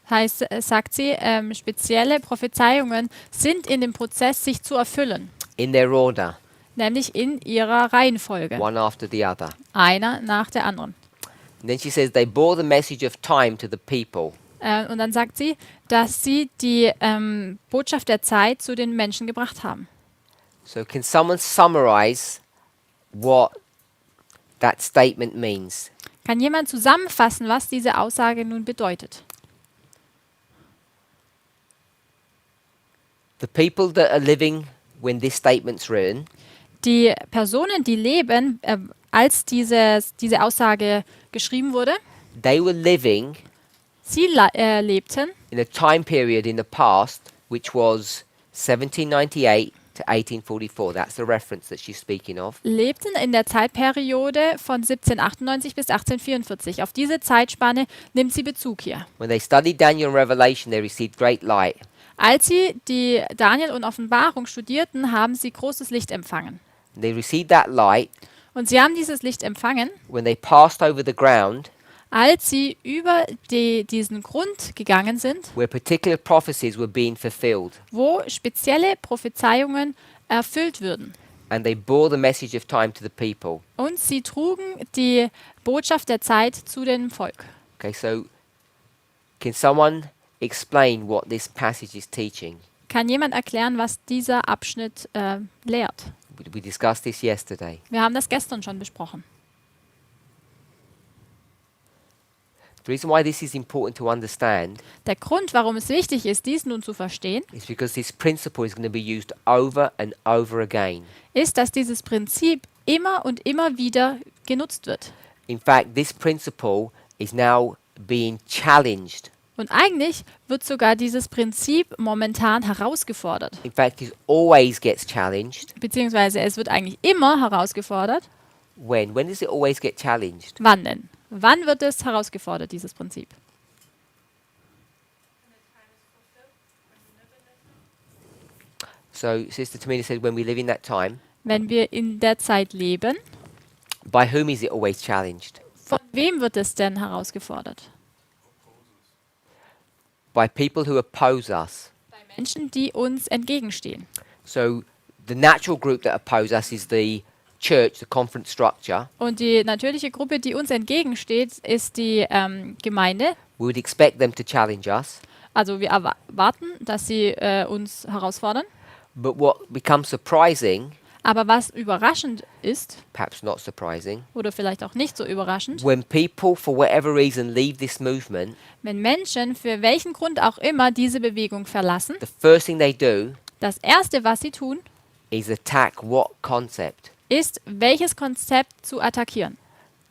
sagt sie, spezielle Prophezeiungen sind in dem Prozess, sich zu erfüllen. In their order, Nämlich in ihrer Reihenfolge. one after the other. Einer nach der anderen. And then she says they bore the message of time to the people. Und dann sagt sie, dass sie die Botschaft der Zeit zu den Menschen gebracht haben. So can someone summarize what that statement means? Kann jemand zusammenfassen, was diese Aussage nun bedeutet? The people that are living when this statement's written, Die Personen, die leben, als diese Aussage geschrieben wurde, they were living sie lebten in a time period in the past which was 1798 to 1844. That's the reference that she's speaking of. lebten in der Zeitperiode von 1798 bis 1844. Auf diese Zeitspanne nimmt sie Bezug hier. When they studied Daniel and Revelation, they received great light. Als sie die Daniel und Offenbarung studierten, haben sie großes Licht empfangen. And they received that light Und sie haben dieses Licht empfangen, when they passed over the ground als sie über diesen Grund gegangen sind, where particular prophecies were being fulfilled. wo spezielle Prophezeiungen erfüllt würden. And they bore the message of time to the people. Und sie trugen die Botschaft der Zeit zu dem Volk. Okay, so can someone explain what this passage is teaching? Kann jemand erklären, was dieser Abschnitt lehrt? We discussed this yesterday. Wir haben das gestern schon besprochen. The reason why this is important to understand Der Grund, warum es wichtig ist, dies nun zu verstehen, is because this principle is going to be used over and over again. ist, dass dieses Prinzip immer und immer wieder genutzt wird. In fact, this principle is now being challenged Und eigentlich wird sogar dieses Prinzip momentan herausgefordert. In fact, it always gets challenged. Beziehungsweise es wird eigentlich immer herausgefordert. When? When does it always get challenged? Wann denn? Wann wird es herausgefordert, dieses Prinzip? When the time is fulfilled, when we live in that time. So, Sister Tamina said, when we live in that time, Wenn wir in der Zeit leben, by whom is it always challenged? von wem wird es denn herausgefordert? By people who oppose us. Bei Menschen, die uns entgegenstehen. So, the natural group that oppose us is the church, the conference structure. Und die natürliche Gruppe, die uns entgegensteht, ist die Gemeinde. We would expect them to challenge us. Also wir erwarten, dass sie uns herausfordern. But what becomes surprising, Aber was überraschend ist, perhaps not surprising, oder vielleicht auch nicht so überraschend, when people, for whatever reason, leave this movement, wenn Menschen für welchen Grund auch immer diese Bewegung verlassen, the first thing they do das Erste, was sie tun, is attack what concept? ist, welches Konzept zu attackieren.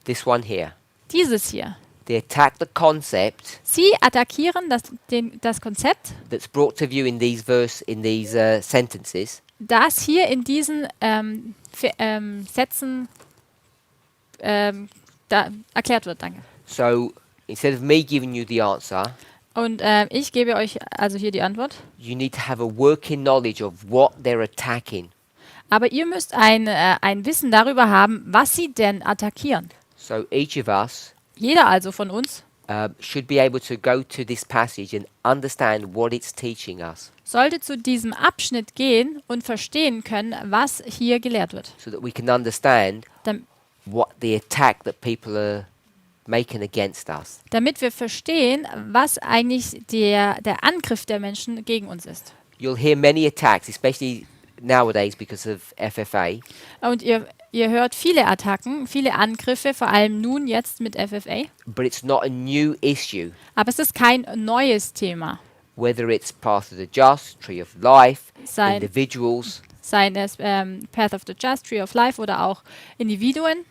This one here. Dieses hier. They attack the concept Sie attackieren das Konzept, that's brought to view in these sentences, das hier in diesen Sätzen da erklärt wird. Danke. So instead of me giving you the answer, Und ich gebe euch also hier die Antwort. you need to have a working knowledge of what they're attacking. Aber ihr müsst ein Wissen darüber haben, was sie denn attackieren. So each of us Jeder also von uns should be able to go to this passage and understand what it's teaching us, sollte zu diesem Abschnitt gehen und verstehen können, was hier gelehrt wird. so that we can understand Dam what the attack that people are making against us. damit wir verstehen, was eigentlich der Angriff der Menschen gegen uns ist. You'll hear many attacks, especially nowadays because of FFA. Und ihr hört viele Attacken, viele Angriffe, vor allem nun jetzt mit FFA. But it's not a new issue. Aber es ist kein neues Thema. Whether it's Path of the Just, Tree of Life, Sein- individuals, Seien es Path of the Just, Tree of Life oder auch Individuen.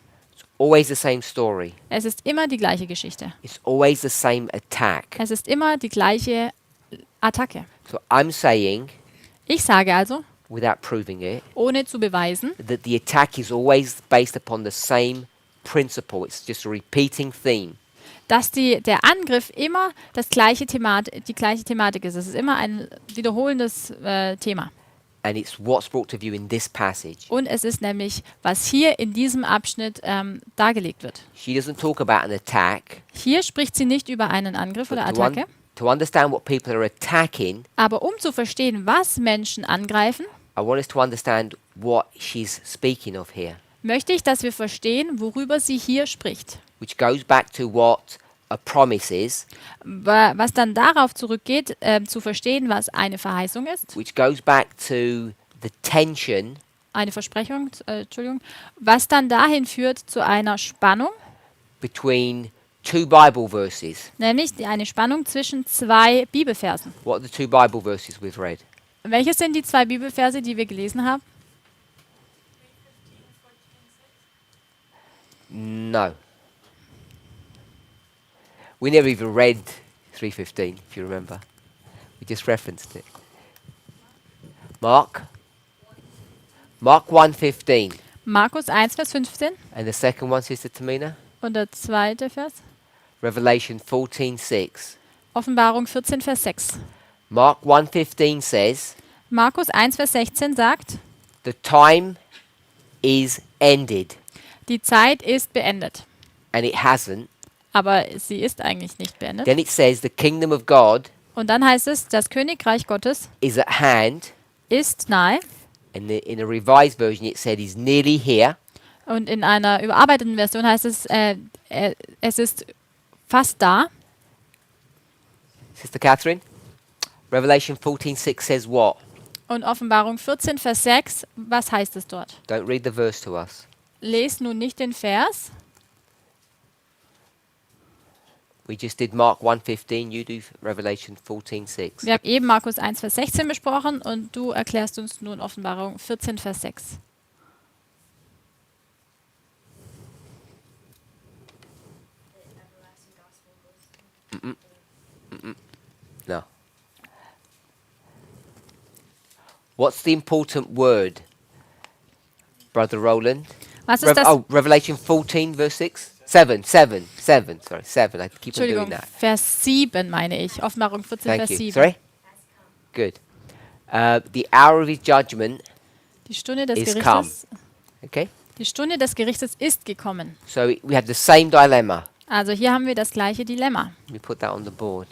always the same story. Es ist immer die gleiche Geschichte. It's always the same attack. Es ist immer die gleiche Attacke. So I'm saying, Ich sage also, without proving it, ohne zu beweisen, that the attack is always based upon the same principle. It's just a repeating theme. dass der Angriff immer die gleiche Thematik ist. Es ist immer ein wiederholendes Thema. And it's what's brought to view in this passage. Und es ist nämlich, was hier in diesem Abschnitt dargelegt wird. She doesn't talk about an attack. Hier spricht sie nicht über einen Angriff oder But Attacke. to understand what people are attacking, Aber um zu verstehen, was Menschen angreifen, I want us to understand what she's speaking of here, möchte ich, dass wir verstehen, worüber sie hier spricht. which goes back to what a promise is, Was dann darauf zurückgeht, zu verstehen, was eine Verheißung ist, which goes back to the tension eine Versprechung, Entschuldigung, was dann dahin führt zu einer Spannung, between two Bible verses. nämlich eine Spannung zwischen zwei Bibelversen. What are the two Bible verses we've read? Welche sind die zwei Bibelverse, die wir gelesen haben? 3:15, 14, 6. No. We never even read 3:15, if you remember. We just referenced it. Mark 1:15. Markus 1, Vers 15 And the second one, Sister Tamina? und der zweite Vers. Revelation 14:6. Offenbarung 14, Vers 6. Mark 1:15 says, Markus 1, Vers 16 sagt, the time is ended. die Zeit ist beendet. And it hasn't. Aber sie ist eigentlich nicht beendet. Then it says the kingdom of God Und dann heißt es, das Königreich Gottes is at hand. ist nahe. And in a revised version it said is nearly here. Und in einer überarbeiteten Version heißt es, es ist fast da. Sister Catherine? Revelation 14:6 says what? Und Offenbarung 14, Vers 6, was heißt es dort? Don't read the verse to us. Lest nun nicht den Vers. We just did Mark 1:15, you do Revelation 14:6. Wir haben eben Markus 1, Vers 16 besprochen und du erklärst uns nun Offenbarung 14, Vers 6. What's the important word, Brother Roland? Was ist das? Revelation 14, verse 6? 7. Sorry, 7. I keep on doing Entschuldigung, that. Vers 7 meine ich. Offenbarung 14, Thank Vers you. 7. Sorry? Good. The hour of his judgment Die Stunde des is Gerichtes. Okay? Die Stunde des Gerichtes ist gekommen. So we have the same dilemma. Also hier haben wir das gleiche Dilemma. Let me put that on the board.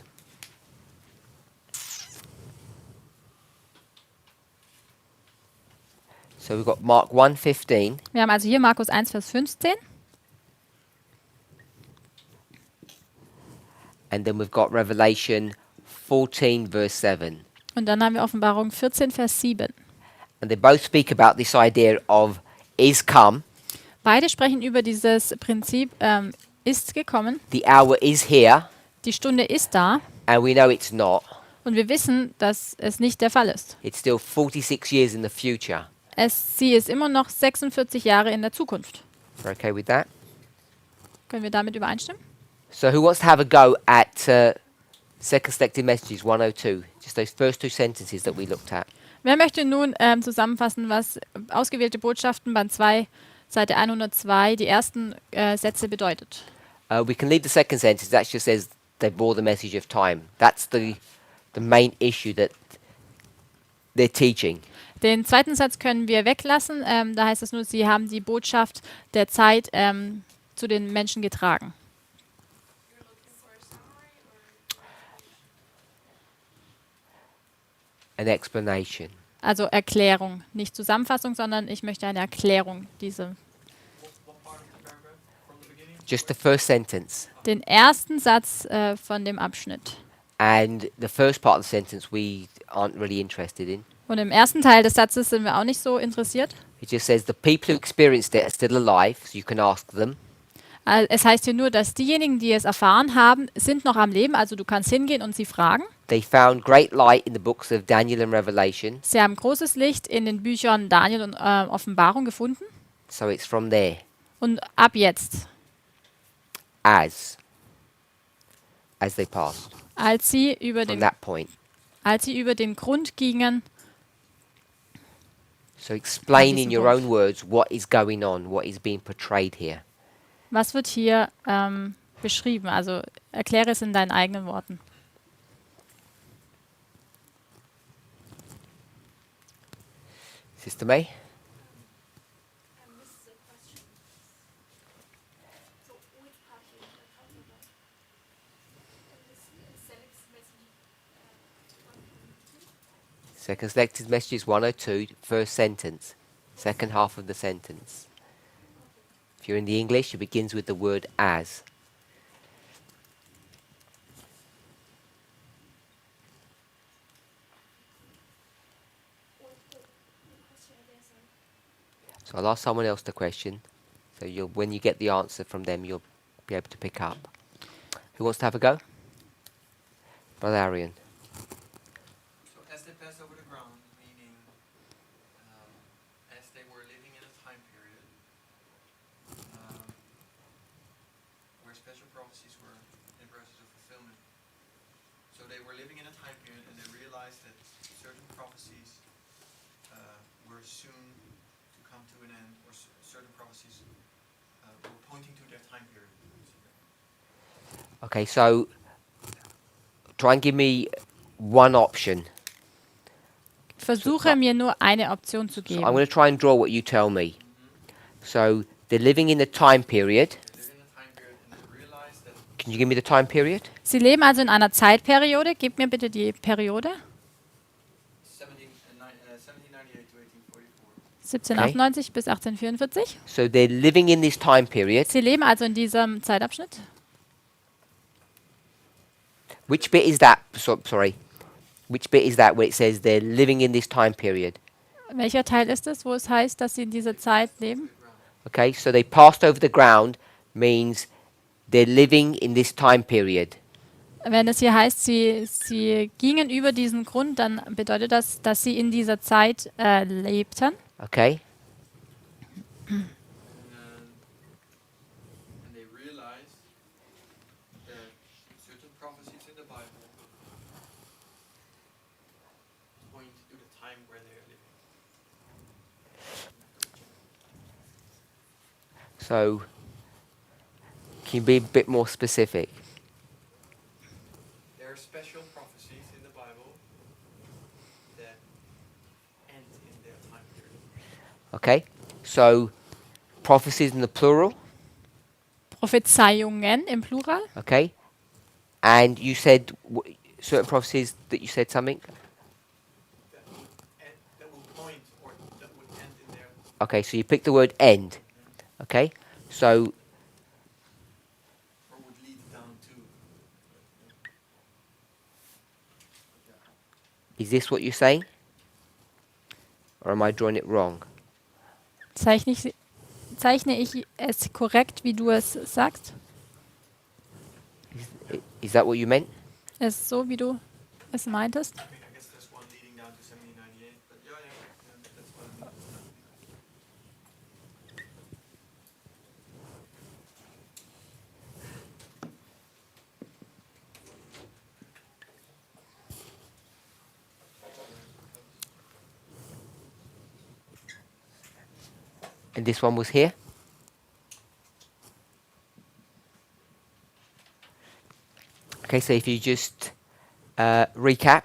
So we've got Mark 1:15. Wir haben also hier Markus 1, Vers 15. And then we've got Revelation 14, verse 7. Und dann haben wir Offenbarung 14, Vers 7. And they both speak about this idea of is come, Beide sprechen über dieses Prinzip, ist gekommen, the hour is here, die Stunde ist da and we know it's not. und wir wissen, dass es nicht der Fall ist. It's still 46 years in the future. Sie ist immer noch 46 Jahre in der Zukunft. We're okay with that? Können wir damit übereinstimmen? So who wants to have a go at Second Selected Messages 102? Just those first two sentences that we looked at. Wer möchte nun zusammenfassen, was ausgewählte Botschaften Band 2, Seite 102, die ersten Sätze bedeutet? We can leave the second sentence. That just says they bore the message of time. That's the main issue that they're teaching. Den zweiten Satz können wir weglassen. Da heißt es nur, sie haben die Botschaft der Zeit zu den Menschen getragen. You're looking for a summary or An explanation. Also Erklärung, nicht Zusammenfassung, sondern ich möchte eine Erklärung diese. What part of the paragraph from the beginning? Just the first sentence. Den ersten Satz von dem Abschnitt. And the first part of the sentence we aren't really interested in. Und im ersten Teil des Satzes sind wir auch nicht so interessiert. It just says the people who experienced it are still alive, so you can ask them. Es heißt hier nur, dass diejenigen, die es erfahren haben, sind noch am Leben. Also du kannst hingehen und sie fragen. They found great light in the books of Daniel and Revelation, Sie haben großes Licht in den Büchern Daniel und Offenbarung gefunden. so it's from there. Und ab jetzt, As they passed. als sie über From den, that point. als sie über den Grund gingen, So explain in diesem your Punkt. own words what is going on, what is being portrayed here. was wird hier beschrieben? Also erkläre es in deinen eigenen Worten. Sister May? this is a question. So which part you are talking about? This select message 1.2? Second selected messages 102, first sentence, second half of the sentence. If you're in the English, it begins with the word as. What question again, sorry? So I'll ask someone else the question. So when you get the answer from them, you'll be able to pick up. Who wants to have a go? Brother Arian. So as they passed over the ground, meaning as they were living in a time period where special prophecies were in process of fulfillment. So they were living in a time period and they realized that certain prophecies were soon to come to an end, or certain prophecies were pointing to their time period. Okay, so try and give me one option. Versuche mir nur eine Option zu So geben. I'm going to try and draw what you tell me. So they're living in a time period. They live in a time period and they realized that Can you give me the time period? Sie leben also in einer Zeitperiode. Gib mir bitte die Periode. 1798 to 1844. 1798 bis 1844. So they're living in this time period. Sie leben also in diesem Zeitabschnitt. Which bit is that? Sorry. Which bit is that where it says they're living in this time period? Welcher Teil ist es, wo es heißt, dass sie in dieser Zeit leben? Okay, so they passed over the ground means they're living in this time period. Wenn es hier heißt, sie gingen über diesen Grund, dann bedeutet das, dass sie in dieser Zeit lebten. Okay? And they realized that certain prophecies in the Bible point to the time where they are living. So, can you be a bit more specific? There are special prophecies in the Bible that end in their time period. Okay? So, prophecies in the plural, Prophezeiungen im Plural. okay? And you said certain prophecies that you said something? That would point or that would end in their Okay, so you picked the word end. Okay? So, or would lead down to. is this what you're saying? Or am I drawing it wrong? Zeichne ich es korrekt, wie du es sagst? Is that what you meant? Es ist so, wie du es meintest? I guess there's one leading down to 1798, but yeah, that's what I mean. And this one was here? Okay, so if you just recap,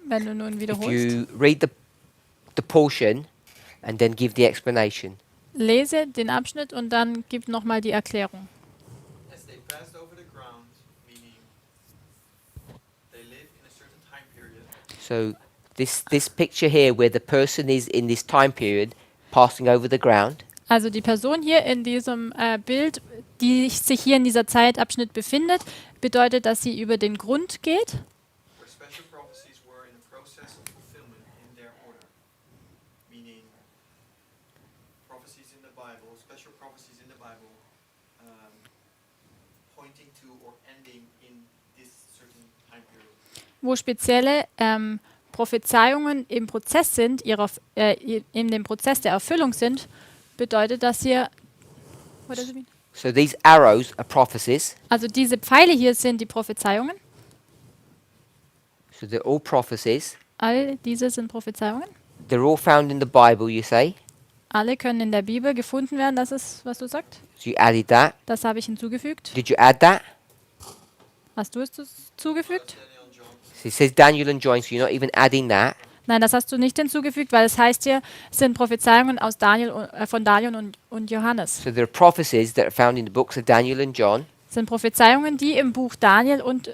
Wenn du nun if wiederholst. you read the portion and then give the explanation. Lese den Abschnitt und dann gib nochmal die Erklärung. As they passed over the ground, meaning they live in a certain time period. So this picture here where the person is in this time period passing over the ground, Also die Person hier in diesem Bild, die sich hier in dieser Zeitabschnitt befindet, bedeutet, dass sie über den Grund geht. Where special prophecies were in the process of fulfillment in their order, meaning prophecies in the Bible, special prophecies in the Bible, pointing to or ending in this certain time period. Wo spezielle Prophezeiungen im Prozess sind, in dem Prozess der Erfüllung sind, bedeutet das hier. What does it mean? so these arrows are prophecies. Also diese Pfeile hier sind die Prophezeiungen. So they're all prophecies. All diese sind Prophezeiungen. They're all found in the Bible, you say. Alle können in der Bibel gefunden werden, das ist, was du sagst. So you added that. Das habe ich hinzugefügt. Did you add that? Hast du es zugefügt? Daniel and John. So it says Daniel and John, so you're not even adding that. Nein, das hast du nicht hinzugefügt, weil es heißt hier, es sind Prophezeiungen aus von Daniel und Johannes. So there are prophecies that are found in the books of Daniel and John, Es sind Prophezeiungen, die im Buch Daniel und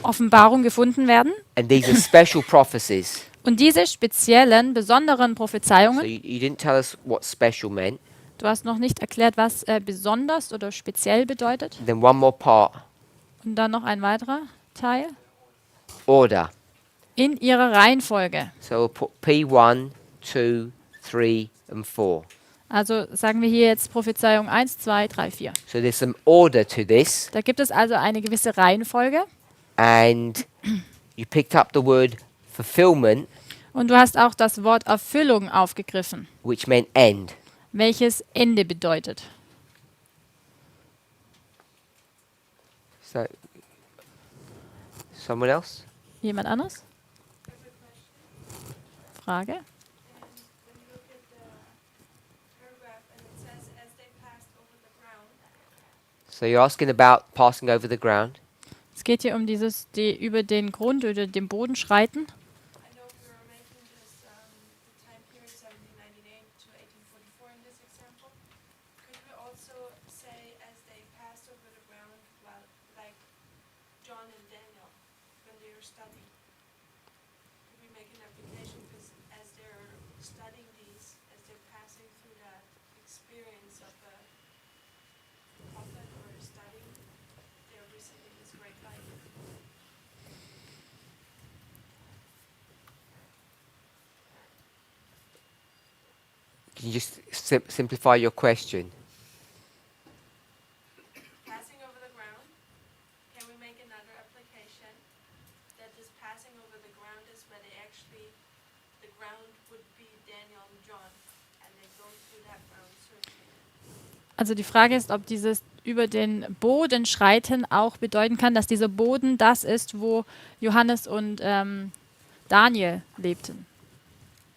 Offenbarung gefunden werden. and these are special prophecies. Und diese speziellen, besonderen So Prophezeiungen, you didn't tell us what special meant. du hast noch nicht erklärt, was besonders oder speziell bedeutet. Then one more part, Und dann noch ein weiterer Teil. order. In ihrer Reihenfolge. So we'll put P1, 2, 3, and 4. Also sagen wir hier jetzt Prophezeiung 1, 2, 3, 4. So there's some order to this, Da gibt es also eine gewisse Reihenfolge. and you picked up the word fulfillment, Und du hast auch das Wort Erfüllung aufgegriffen, which meant end. welches Ende bedeutet. So, someone else? Jemand anders? Frage? And when you look at the paragraph and it says, as they passed over the ground, So you're asking about passing over the ground. Es geht hier um die über den Grund oder den Boden schreiten. I know we were making this, the time period 1798 to 1844 in this example. Could we also say as they passed over the ground, well, like John and Daniel, when they were studying? Could we make an application, because as they're studying these, as they're passing through that experience of a prophet or studying, they're receiving this great light. Can you just simplify your question? Passing over the ground, can we make another application that this passing over the ground is where they actually, the ground would be Daniel and John, and they go through that ground searching. Also die Frage ist, ob dieses über den Boden schreiten auch bedeuten kann, dass dieser Boden das ist, wo Johannes und Daniel lebten.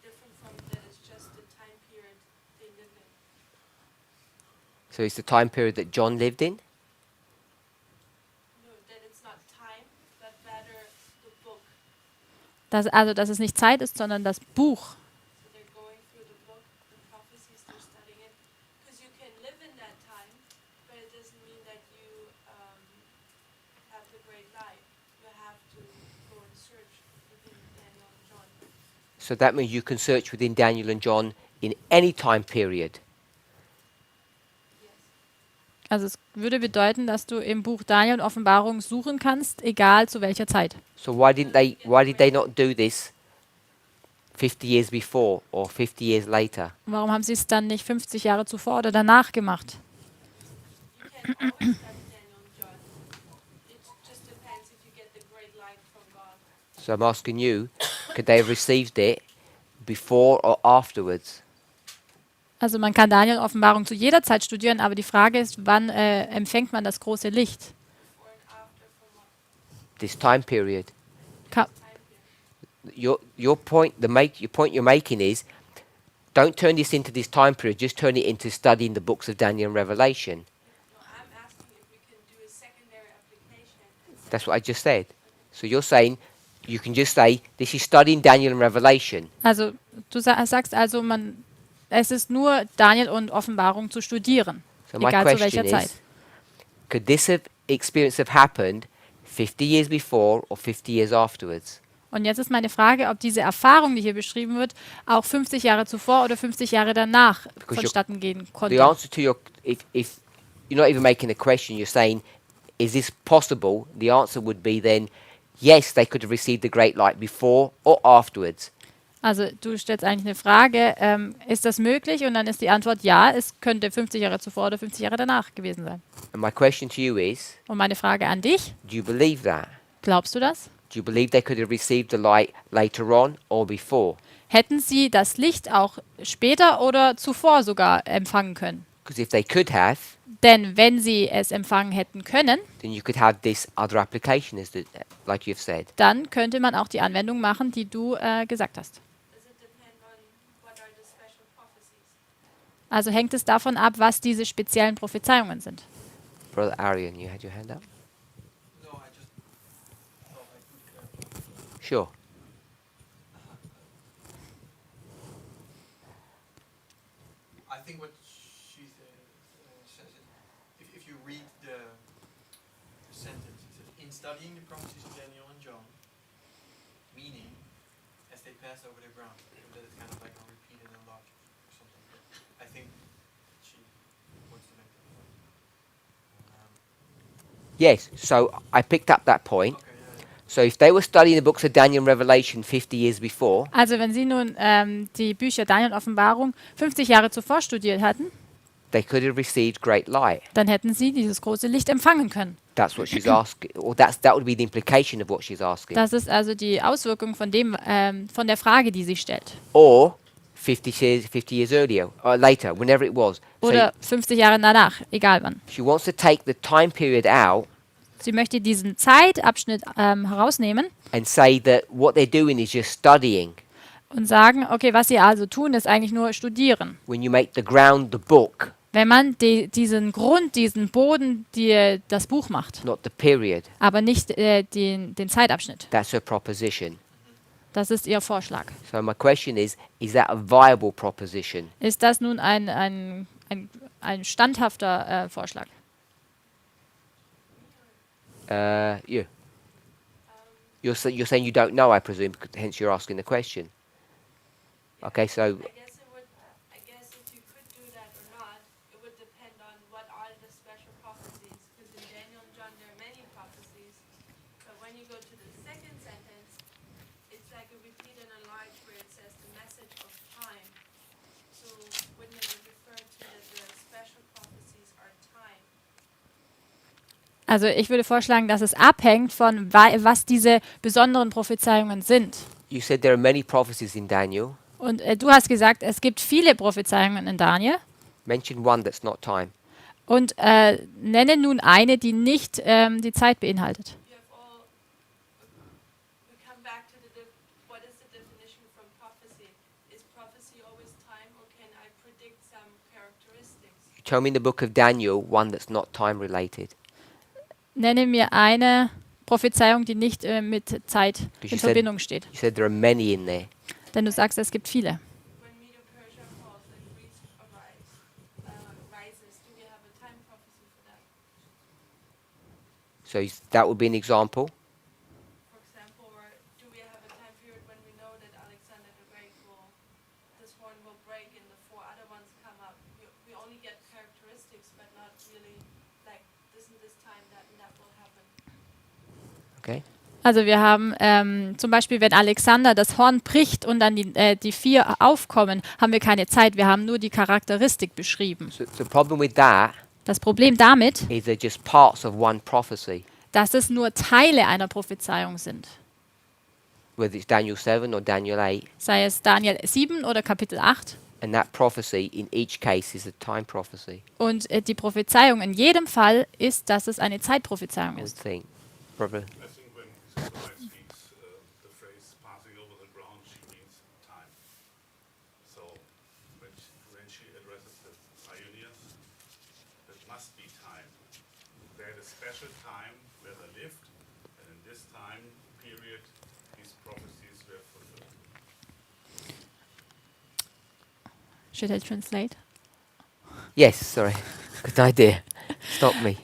Different from that it's just the time period they live in. So it's the time period that John lived in. No, that it's not time, but rather the book. Dass es nicht Zeit ist, sondern das Buch. So they're going through the book, the prophecies, they're studying it. Because you can live in that time, but it doesn't mean that you have the great light. You have to go and search within Daniel and John. So that means you can search within Daniel and John in any time period. Yes. Also es würde bedeuten, dass du im Buch Daniel und Offenbarung suchen kannst, egal zu welcher Zeit. So why did they not do this 50 years before or 50 years later? Warum haben sie es dann nicht 50 Jahre zuvor oder danach gemacht? You can always study Daniel and John. It just depends if you get the great light from God. So I'm asking you, could they have received it before or afterwards? Also man kann Daniel und Offenbarung zu jeder Zeit studieren, aber die Frage ist, wann empfängt man das große Licht? Before and after from what This time period. Ka time period. Your point you're making is, don't turn this into this time period. Just turn it into studying the books of Daniel and Revelation. No, I'm asking if we can do a secondary application. That's what I just said. So you're saying you can just say this is studying Daniel and Revelation. Also du sagst also, es ist nur Daniel und Offenbarung zu studieren, So my egal zu question welcher Zeit. is, could this experience have happened 50 years before or 50 years afterwards? Und jetzt ist meine Frage, ob diese Erfahrung, die hier beschrieben wird, auch 50 Jahre zuvor oder 50 Jahre danach Because vonstatten gehen The konnte. answer to your, if you're not even making a question, you're saying, is this possible? The answer would be then, yes, they could have received the great light before or afterwards. Also du stellst eigentlich eine Frage, ist das möglich? Und dann ist die Antwort ja, es könnte 50 Jahre zuvor oder 50 Jahre danach gewesen sein. And my question to you is, Und meine Frage an dich, do you believe that? glaubst du das? Do you believe they could have received the light later on or before? Hätten sie das Licht auch später oder zuvor sogar empfangen können? Because if they could have, Denn wenn sie es empfangen hätten können, then you could have this other application, like you've said. dann könnte man auch die Anwendung machen, die du gesagt hast. Does it depend on what are the special prophecies? Also hängt es davon ab, was diese speziellen Prophezeiungen sind. Brother Arian, you had your hand up? No, I just thought I could Sure. I think what she says is, if you read the sentence, it says, in studying the prophecies of Daniel and John, meaning, as they pass over the ground, that it's kind of like a repeated and large or something. I think she wants to make that point. Yes, so I picked up that point. Okay, yeah. So if they were studying the books of Daniel and Revelation 50 years before, Also wenn sie nun die Bücher Daniel und Offenbarung 50 Jahre zuvor studiert hatten, they could have received great light. dann hätten sie dieses große Licht empfangen können. That's what she's asking, or that would be the implication of what she's asking. Das ist also die Auswirkung von von der Frage, die sie stellt. Or 50 years earlier, or later, whenever it was. So Oder 50 Jahre danach, egal wann. she wants to take the time period out Sie möchte diesen Zeitabschnitt herausnehmen and say that what they're doing is just studying. und sagen, okay, was sie also tun, ist eigentlich nur studieren. When you make the ground the book, Wenn man diesen Grund, diesen Boden, das Buch macht, not the period, aber nicht den Zeitabschnitt. that's her proposition. Das ist ihr Vorschlag. So my question is that a viable proposition? Ist das nun ein standhafter Vorschlag? You. You're saying you don't know, I presume, hence you're asking the question. Okay, so I guess if you could do that or not, it would depend on what are the special prophecies. Because in Daniel and John there are many prophecies, but when you go to the second sentence, it's like a repeat and enlarge where it says the message of time. So wouldn't it refer to that the special prophecies are time? Also ich würde vorschlagen, dass es abhängt von, was diese besonderen Prophezeiungen sind. you said there are many prophecies in Daniel. Und du hast gesagt, es gibt viele Prophezeiungen in Daniel. Mention one that's not time. Und nenne nun eine, die nicht die Zeit beinhaltet. You have all, we come back to what is the definition from prophecy? Is prophecy always time or can I predict some characteristics? Tell me in the book of Daniel one that's not time related. Nenne mir eine Prophezeiung, die nicht mit Zeit You in said- Verbindung steht. You said there are many in there. Denn du sagst, es gibt viele. When Medo-Persia falls and Greece rises, do we have a time prophecy for that? So that would be an example. For example, or do we have a time period when we know that Alexander the Great this one will break and the four other ones come up? We only get characteristics, but not really like this and this time that and that will happen. Okay. Also wir haben zum Beispiel, wenn Alexander das Horn bricht und dann die vier aufkommen, haben wir keine Zeit. Wir haben nur die Charakteristik beschrieben. So the problem with that Das Problem damit, is they're just parts of one prophecy, dass es nur Teile einer Prophezeiung sind. whether it's Daniel 7 or Daniel 8. Sei es Daniel 7 oder Kapitel 8. And that prophecy in each case is a time prophecy, Und die Prophezeiung in jedem Fall ist, dass es eine Zeitprophezeiung I would ist. think. Brother. I think when Mrs. White speaks the phrase passing over the ground, she means time. So when she addresses the pioneers, that must be time. They had a special time where they lived, and in this time period, these prophecies were fulfilled. Should I translate? Yes, sorry. Good idea. Stop me.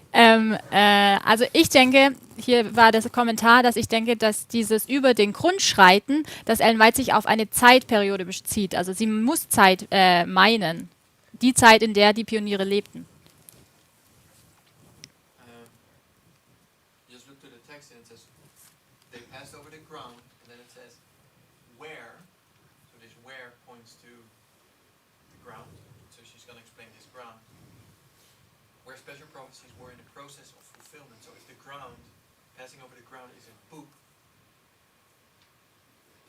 Also ich denke, hier war das Kommentar, dass ich denke, dass dieses über den Grund schreiten, dass Ellen White sich auf eine Zeitperiode bezieht. Also sie muss Zeit meinen. Die Zeit, in der die Pioniere lebten. Just look to the text and it says, they passed over the ground, and then it says, where. So this where points to the ground. So she's going to explain this ground. Where special prophecies were in the process of fulfillment. So if the ground, passing over the ground is a book,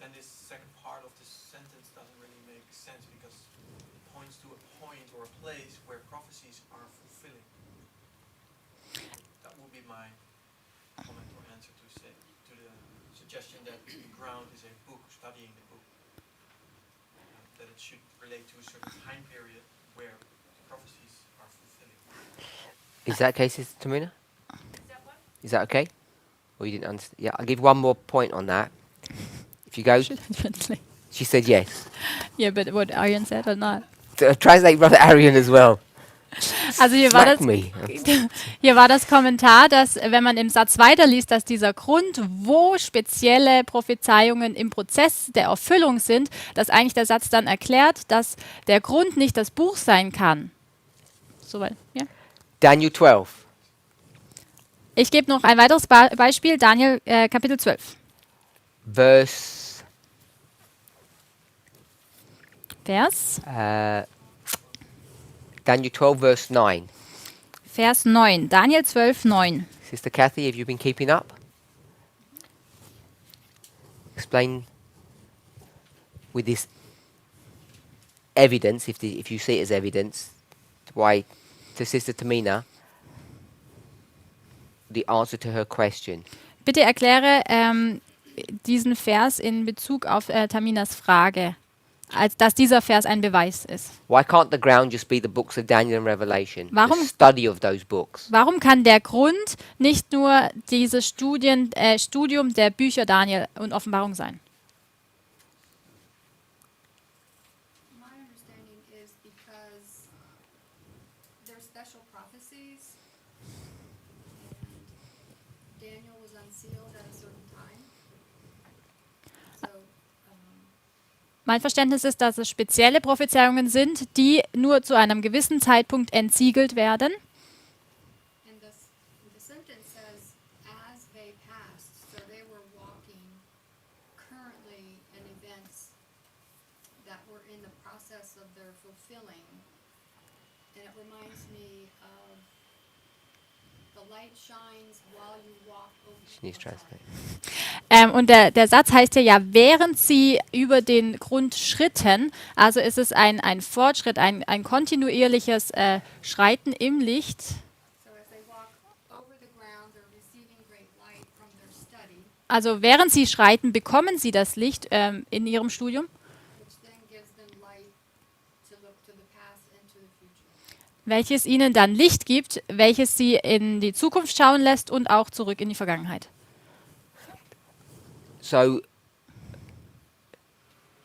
then this second part of this sentence doesn't really make sense because it points to a point or a place where prophecies are fulfilling. That would be my comment or answer to the suggestion that the ground is a book, studying the book. That it should relate to a certain time period where prophecies are fulfilling. Is that okay, Sister Tamina? Is that what? Is that okay? Or you didn't understand? Yeah, I'll give one more point on that. If you go, Should I translate? she said yes. Yeah, but what Arian said or not? Translate Brother Arian as well. Also hier war Smack das me. Hier war das Kommentar, dass wenn man im Satz weiterliest, dass dieser Grund, wo spezielle Prophezeiungen im Prozess der Erfüllung sind, dass eigentlich der Satz dann erklärt, dass der Grund nicht das Buch sein kann. Soweit, ja. Daniel 12. Ich gebe noch ein weiteres Beispiel, Daniel Kapitel 12. Verse Vers Daniel 12, verse 9. Vers 9. Daniel 12, 9. Sister Kathy, have you been keeping up? Explain with this evidence, if you see it as evidence, why to Sister Tamina the answer to her question. Bitte erkläre diesen Vers in Bezug auf Taminas Frage, als dass dieser Vers ein Beweis ist. Why can't the ground just be the books of Daniel and Revelation? Warum- The study of those books. Warum kann der Grund nicht nur dieses Studium der Bücher Daniel und Offenbarung sein? My understanding is because there's special prophecies, and Daniel was unsealed at a certain time. So, Mein Verständnis ist, dass es spezielle Prophezeiungen sind, die nur zu einem gewissen Zeitpunkt entsiegelt werden. and the sentence says, as they passed, so they were walking currently in events that were in the process of their fulfilling. And it reminds me of the light shines while you walk over the She needs hillside. translate. Und der Satz heißt ja, während sie über den Grund schritten, also ist es ein Fortschritt, ein kontinuierliches Schreiten im Licht. So as they walk over the ground, they're receiving great light from their study, Also während sie schreiten, bekommen sie das Licht in ihrem Studium. which then gives them light to look to the past and to the future. welches ihnen dann Licht gibt, welches sie in die Zukunft schauen lässt und auch zurück in die Vergangenheit. So,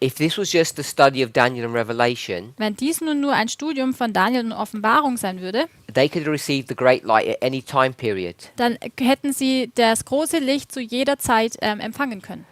if this was just the study of Daniel and Revelation, Wenn dies nun nur ein Studium von Daniel und Offenbarung sein würde, they could have received the great light at any time period. dann hätten sie das große Licht zu jeder Zeit empfangen können.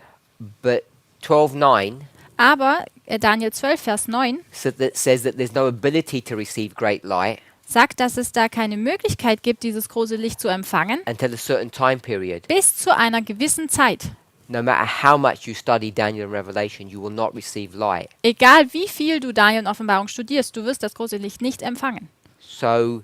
But 12:9 Aber Daniel 12, Vers 9 says that there's no ability to receive great light sagt, dass es da keine Möglichkeit gibt, dieses große Licht zu empfangen, until a certain time period. bis zu einer gewissen Zeit. No matter how much you study Daniel and Revelation, you will not receive light. Egal wie viel du Daniel und Offenbarung studierst, du wirst das große Licht nicht empfangen. So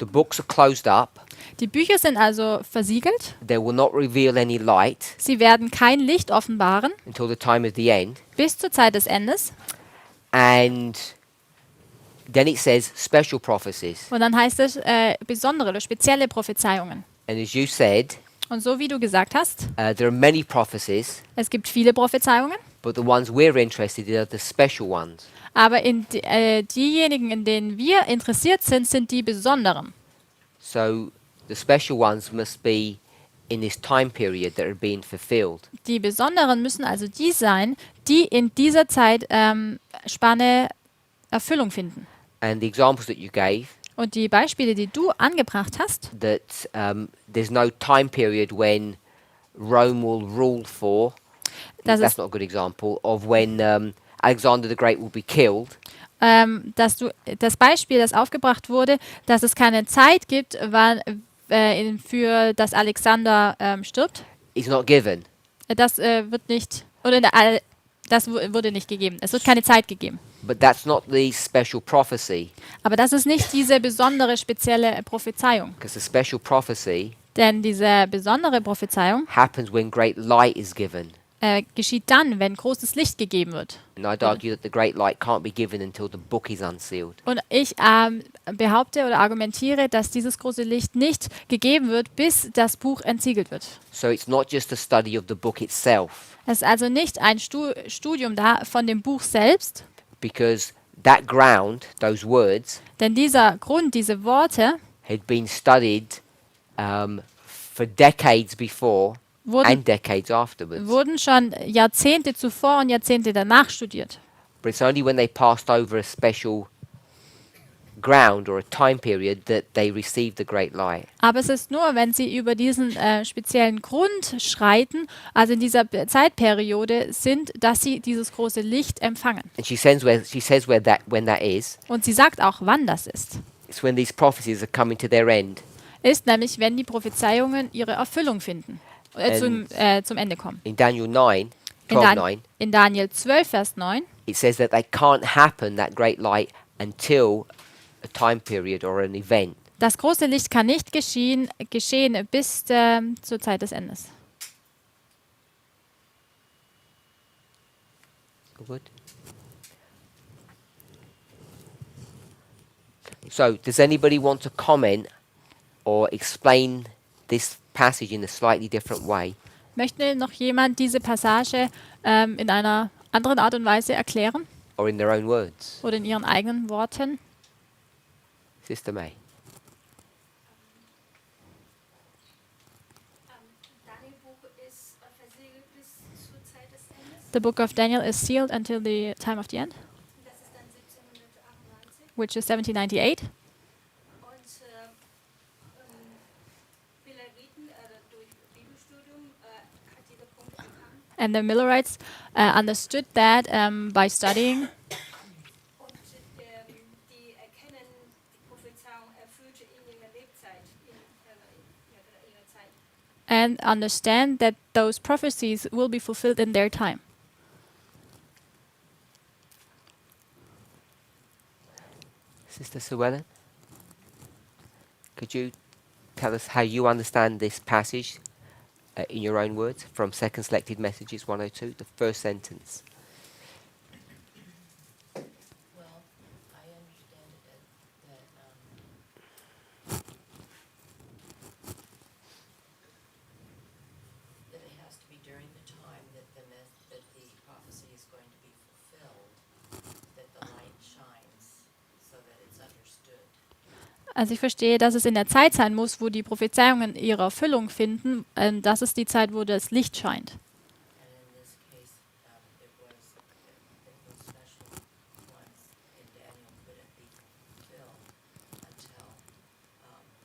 the books are closed up. Die Bücher sind also versiegelt. They will not reveal any light Sie werden kein Licht offenbaren until the time of the end. bis zur Zeit des Endes. And then it says special prophecies. Und dann heißt es besondere oder spezielle Prophezeiungen. And as you said, Und so wie du gesagt hast, there are many prophecies, es gibt viele Prophezeiungen, but the ones we're interested in are the special ones. aber diejenigen, in denen wir interessiert sind, sind die besonderen. So the special ones must be in this time period that are being fulfilled. Die besonderen müssen also die sein, die in dieser Zeitspanne Erfüllung finden. And the examples that you gave, Und die Beispiele, die du angebracht hast, that there's no time period when Rome will rule for. Das That's ist- not a good example of when Alexander the Great will be killed. dass du das Beispiel, das aufgebracht wurde, dass es keine Zeit gibt, für das Alexander stirbt, Is not given. das wird nicht, das wurde nicht gegeben. Es wird keine Zeit gegeben. But that's not the special prophecy, Aber das ist nicht diese besondere, spezielle Prophezeiung. because the special prophecy Denn diese besondere Prophezeiung happens when great light is given. geschieht dann, wenn großes Licht gegeben wird. And I'd argue that the great light can't be given until the book is unsealed. Und ich behaupte oder argumentiere, dass dieses große Licht nicht gegeben wird, bis das Buch entsiegelt wird. So it's not just a study of the book itself, Es ist also nicht ein Studium da von dem Buch selbst, because that ground, those words, denn dieser Grund, diese Worte had been studied for decades before wurden, and decades afterwards. wurden schon Jahrzehnte zuvor und Jahrzehnte danach studiert. But it's only when they passed over a special ground or a time period that they received the great light. Aber es ist nur, wenn sie über diesen speziellen Grund schreiten, also in dieser Zeitperiode sind, dass sie dieses große Licht empfangen. And she says when that is. Und sie sagt auch, wann das ist. It's when these prophecies are coming to their end. Ist nämlich, wenn die Prophezeiungen ihre Erfüllung finden, zum Ende kommen. In Daniel 9, In, 12:9, in Daniel 12, Vers 9, it says that they can't happen, that great light, until a time period or an event. das große Licht kann nicht geschehen bis zur Zeit des Endes. Good. So, does anybody want to comment or explain this passage in a slightly different way? Möchte noch jemand diese Passage in einer anderen Art und Weise erklären Or in their own words? oder in ihren eigenen Worten? Sister May. Daniel Buch ist versiegelt bis zur Zeit des Endes. The book of Daniel is sealed until the time of the end, Das ist dann 1798. which is 1798. Und Milleriten durch Bibelstudium hat dieser Punkt erkannt. And the Millerites understood that by studying, Und die erkennen die Prophezeiung erfüllte in ihrer Lebzeit, in ihrer Zeit. and understand that those prophecies will be fulfilled in their time. Sister Suellen, could you tell us how you understand this passage in your own words from Second Selected Messages 102, the first sentence? Well, I understand it that it has to be during the time that that the prophecy is going to be fulfilled, that the light shines Also ich verstehe, dass es in der Zeit sein muss, wo die Prophezeiungen ihre Erfüllung finden. Das ist die Zeit, wo das Licht scheint. And in this case, it was special ones in Daniel couldn't be fulfilled until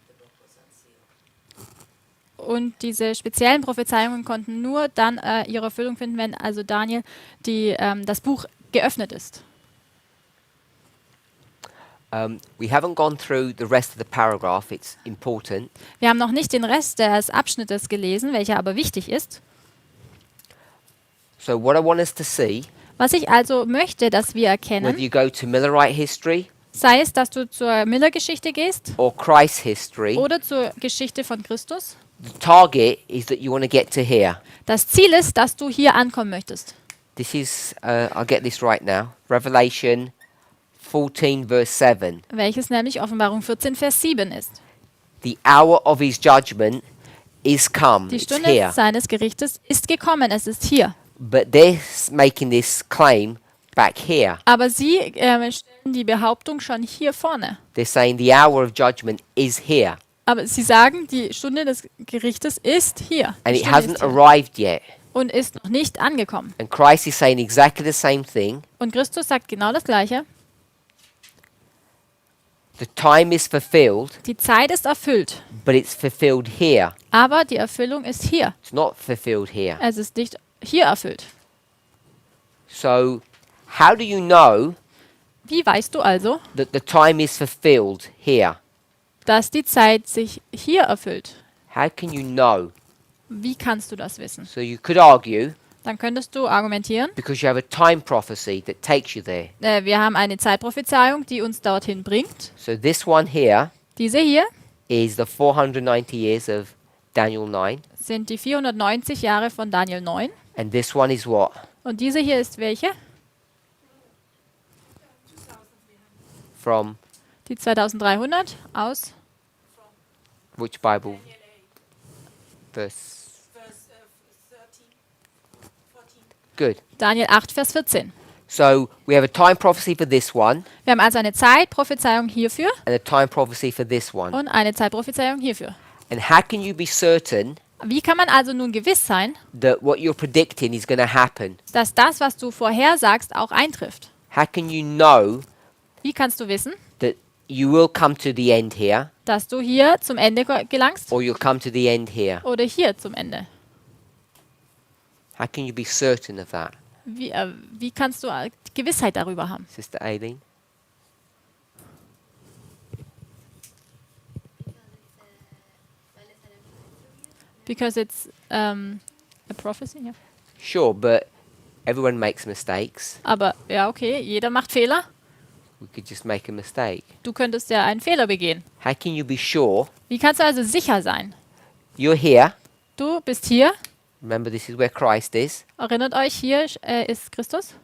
the book was unsealed. Und diese speziellen Prophezeiungen konnten nur dann ihre Erfüllung finden, wenn also Daniel das Buch geöffnet ist. We haven't gone through the rest of the paragraph. It's important. Wir haben noch nicht den Rest des Abschnittes gelesen, welcher aber wichtig ist. So what I want us to see, Was ich also möchte, dass wir whether erkennen, you go to Millerite history sei es, dass du zur Miller-Geschichte gehst or Christ history, oder zur Geschichte von Christus, the target is that you want to get to here. das Ziel ist, dass du hier ankommen möchtest. This is, I'll get this right now. Revelation 14 verse 7. Welches nämlich Offenbarung 14, Vers 7 ist. The hour of his judgment is come. Die It's Stunde here. seines Gerichtes ist gekommen, es ist hier. But they're making this claim back here. Aber sie stellen die Behauptung schon hier vorne. They're saying the hour of judgment is here. Aber sie sagen, die Stunde des Gerichtes ist hier. Die And it Stunde hasn't ist hier arrived yet. und ist noch nicht angekommen. And Christ is saying exactly the same thing. Und Christus sagt genau das Gleiche. The time is fulfilled, Die Zeit ist erfüllt, but it's fulfilled here. aber die Erfüllung ist hier. It's not fulfilled here. Es ist nicht hier erfüllt. So, how do you know Wie weißt du also, that the time is fulfilled here? dass die Zeit sich hier erfüllt? How can you know? Wie kannst du das wissen? So, you could argue Dann könntest du argumentieren, because you have a time prophecy that takes you there. wir haben eine Zeitprophezeiung, die uns dorthin bringt. So, this one here Diese hier is the 490 years of Daniel 9, sind die 490 Jahre von Daniel 9. and this one is what? Und diese hier ist welche? From Die 2300 aus which Bible? Verse. Verse 13, 14. Good. Daniel 8, Vers 14. So, we have a time prophecy for this one Wir haben also eine Zeitprophezeiung hierfür and a time prophecy for this one. und eine Zeitprophezeiung hierfür. And how can you be certain Wie kann man also nun gewiss sein, that what you're predicting is going to happen? dass das, was du vorhersagst, auch eintrifft? How can you know Wie kannst du wissen, that you will come to the end here dass du hier zum Ende gelangst or you'll come to the end here? oder hier zum Ende? How can you be certain of that? Wie kannst du Gewissheit darüber haben? Sister Aileen? Because it's a prophecy, ja. Sure, but everyone makes mistakes. Aber ja, okay, jeder macht Fehler. We could just make a mistake. Du könntest ja einen Fehler begehen. How can you be sure? Wie kannst du also sicher sein? You're here. Du bist hier. Remember, this is where Christ is. Erinnert euch, hier ist Christus.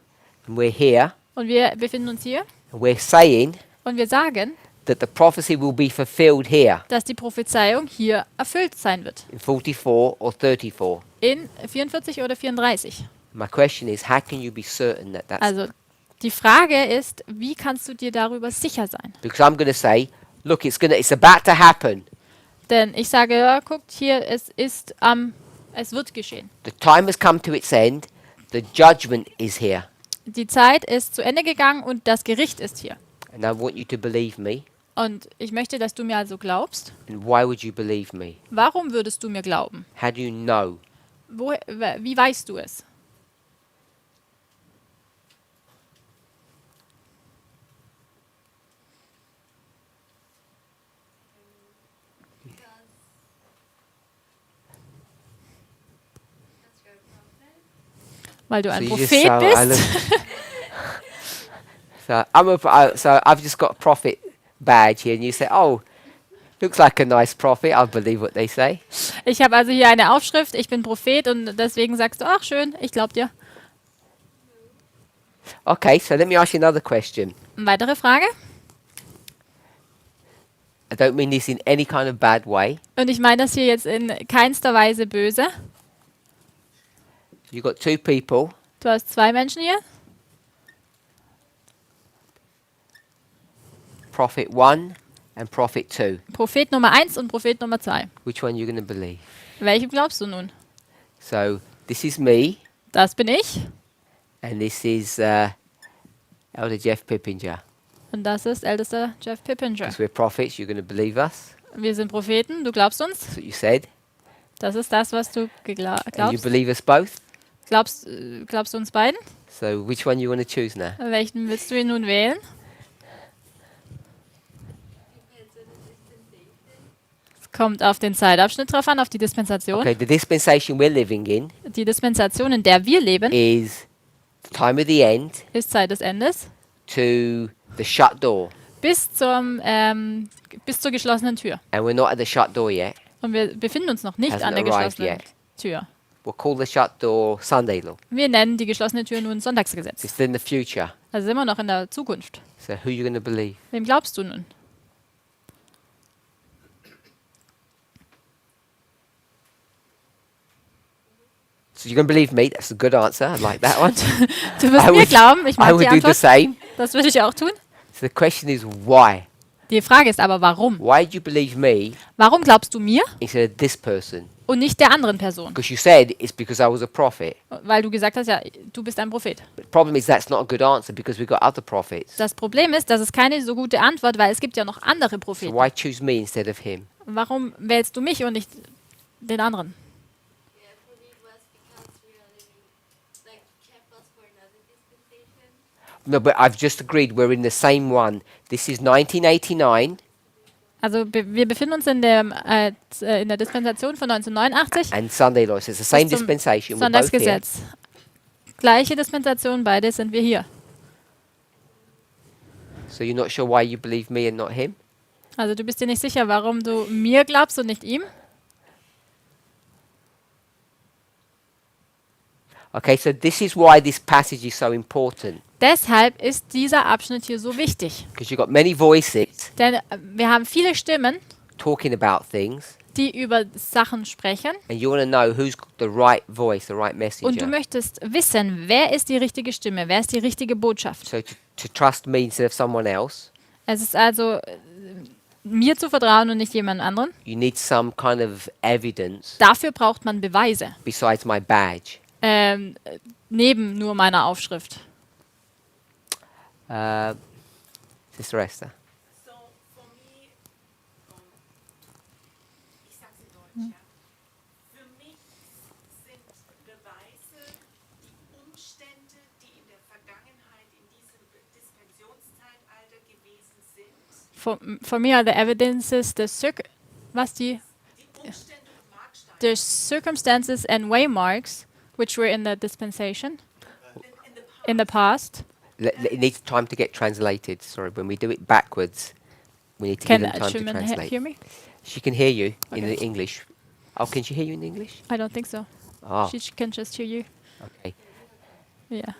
And we're here. Und wir befinden uns hier. And we're saying Und wir sagen, that the prophecy will be fulfilled here dass die Prophezeiung hier erfüllt sein wird. in 44 or 34. In 44 oder 34. My question is, how can you be certain that that's... Also die Frage ist, wie kannst du dir darüber sicher sein? Because I'm going to say, look, it's about to happen. Denn ich sage, ja, guckt hier, es wird geschehen. The time has come to its end. The judgment is here. Die Zeit ist zu Ende gegangen und das Gericht ist hier. And I want you to believe me. Und ich möchte, dass du mir also glaubst. And why would you believe me? Warum würdest du mir glauben? How do you know? Wie weißt du es? Weil du ein you just Prophet sound- I bist. So I've just got a prophet badge here, and you say, "Oh, looks like a nice prophet." I'll believe what they say. Ich habe also hier eine Aufschrift, ich bin Prophet und deswegen sagst du, ach schön, ich glaub dir. Okay, so let me ask you another question. Eine weitere Frage? I don't mean this in any kind of bad way. Und ich meine das hier jetzt in keinster Weise böse. You've got two people. Du hast zwei Menschen hier. Prophet 1 and prophet 2. Prophet Nummer 1 und Prophet Nummer 2. Which one are you going to believe? Welchem glaubst du nun? So this is me, Das bin ich and this is Elder Jeff Pippinger. und das ist ältester Jeff Pippinger. Because we're prophets, you're going to believe us. Wir sind Propheten, du glaubst uns. That's what you said. Das ist das, was du And you glaubst. believe us both. Glaubst du uns beiden? So which one you want to choose now? Welchen willst du ihn nun wählen? Es kommt auf den Zeitabschnitt drauf an, auf die Dispensation. Okay, the dispensation we're living in Die Dispensation, in der wir leben, is the time of the end ist Zeit des Endes to the shut door. bis zur geschlossenen Tür. And we're not at the shut door yet. Und wir befinden uns noch nicht Hasn't an der arrived geschlossenen yet. Tür. We'll call the shut door Sunday law. Wir nennen die geschlossene Tür nun Sonntagsgesetz. It's in the future. Also sind wir noch in der Zukunft. So who are you going to believe? Wem glaubst du nun? So you're going to believe me? That's a good answer. I like that one. Du wirst I mir would- glauben, ich I mag die would do the Antwort. same. Das würde ich auch tun. So the question is why? Die Frage ist aber, warum? Why do you believe me Warum glaubst du mir instead of this person? und nicht der anderen Person? Because you said it's because I was a prophet. Weil du gesagt hast, ja, du bist ein Prophet. But the problem is that's not a good answer because we've got other prophets. Das Problem ist, das ist keine so gute Antwort, weil es gibt ja noch andere So Propheten. why choose me instead of him? Warum wählst du mich und nicht den anderen? Yeah, for me it was because we are living, like, kept us for another dispensation. No, but I've just agreed we're in the same one. This is 1989 Also wir befinden uns in der Dispensation von 1989. and Sunday law. So it's the same bis zum dispensation. We're both here. Sonntagsgesetz. Gleiche Dispensation, beide sind wir hier. So you're not sure why you believe me and not him? Also du bist dir nicht sicher, warum du mir glaubst und nicht ihm? Okay, so this is why this passage is so important. Deshalb ist dieser Abschnitt hier so wichtig. Because you've got many voices Denn wir haben viele Stimmen, talking about things, die über Sachen sprechen. and you want to know who's got the right voice, the right Und du messenger. möchtest wissen, wer ist die richtige Stimme, wer ist die richtige Botschaft. So to trust me instead of someone else, Es ist also mir zu vertrauen und nicht jemand anderen. you need some kind of evidence Dafür braucht man Beweise, besides my badge. neben nur meiner Aufschrift. Sister Esther. So for me, ich sag's in Deutsch, ja. Für mich sind Beweise die Umstände, die in der Vergangenheit in diesem Dispensionszeitalter gewesen sind. For me are the evidences, die Die Umstände und Marksteine. the circumstances and waymarks which were in the dispensation in the past. It needs time to get translated. Sorry, when we do it backwards, we need to Can give them time to Schumann translate. hear me? She can hear you in Okay. the English. Oh, can she hear you in English? I don't think so. Oh, She can just hear you. okay. Yeah.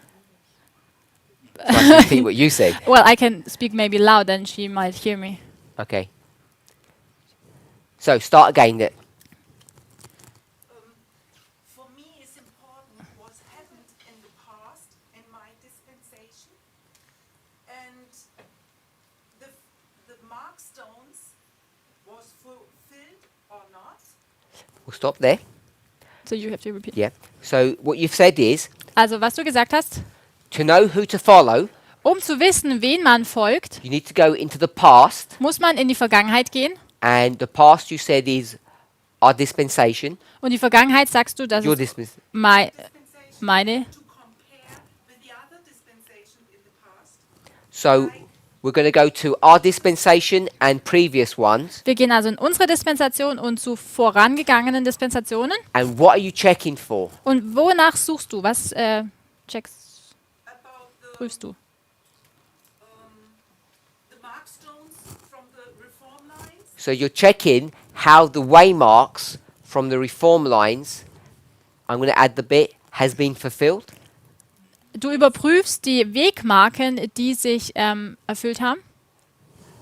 So I can repeat what you said. Well, I can speak maybe loud, and she might hear me. Okay. So start again. For me, it's important what happened in the past in my dispensation, and the mark stones was fulfilled or not. We'll stop there. So you have to repeat. Yeah. So what you've said is Also, was du gesagt hast, to know who to follow, um zu wissen, wen man folgt, you need to go into the past, muss man in die Vergangenheit gehen. and the past you said is our dispensation. Und die Vergangenheit sagst du, das Your ist dispensation. meine. To compare with the other dispensation in the past. So we're going to go to our dispensation and previous ones. Wir gehen also in unsere Dispensation und zu vorangegangenen Dispensationen. And what are you checking for? Und wonach suchst du? Was checkst, About prüfst du? the mark stones from the reform lines. So you're checking how the waymarks from the reform lines, I'm going to add the bit, has been fulfilled. Du überprüfst die Wegmarken, die sich erfüllt haben.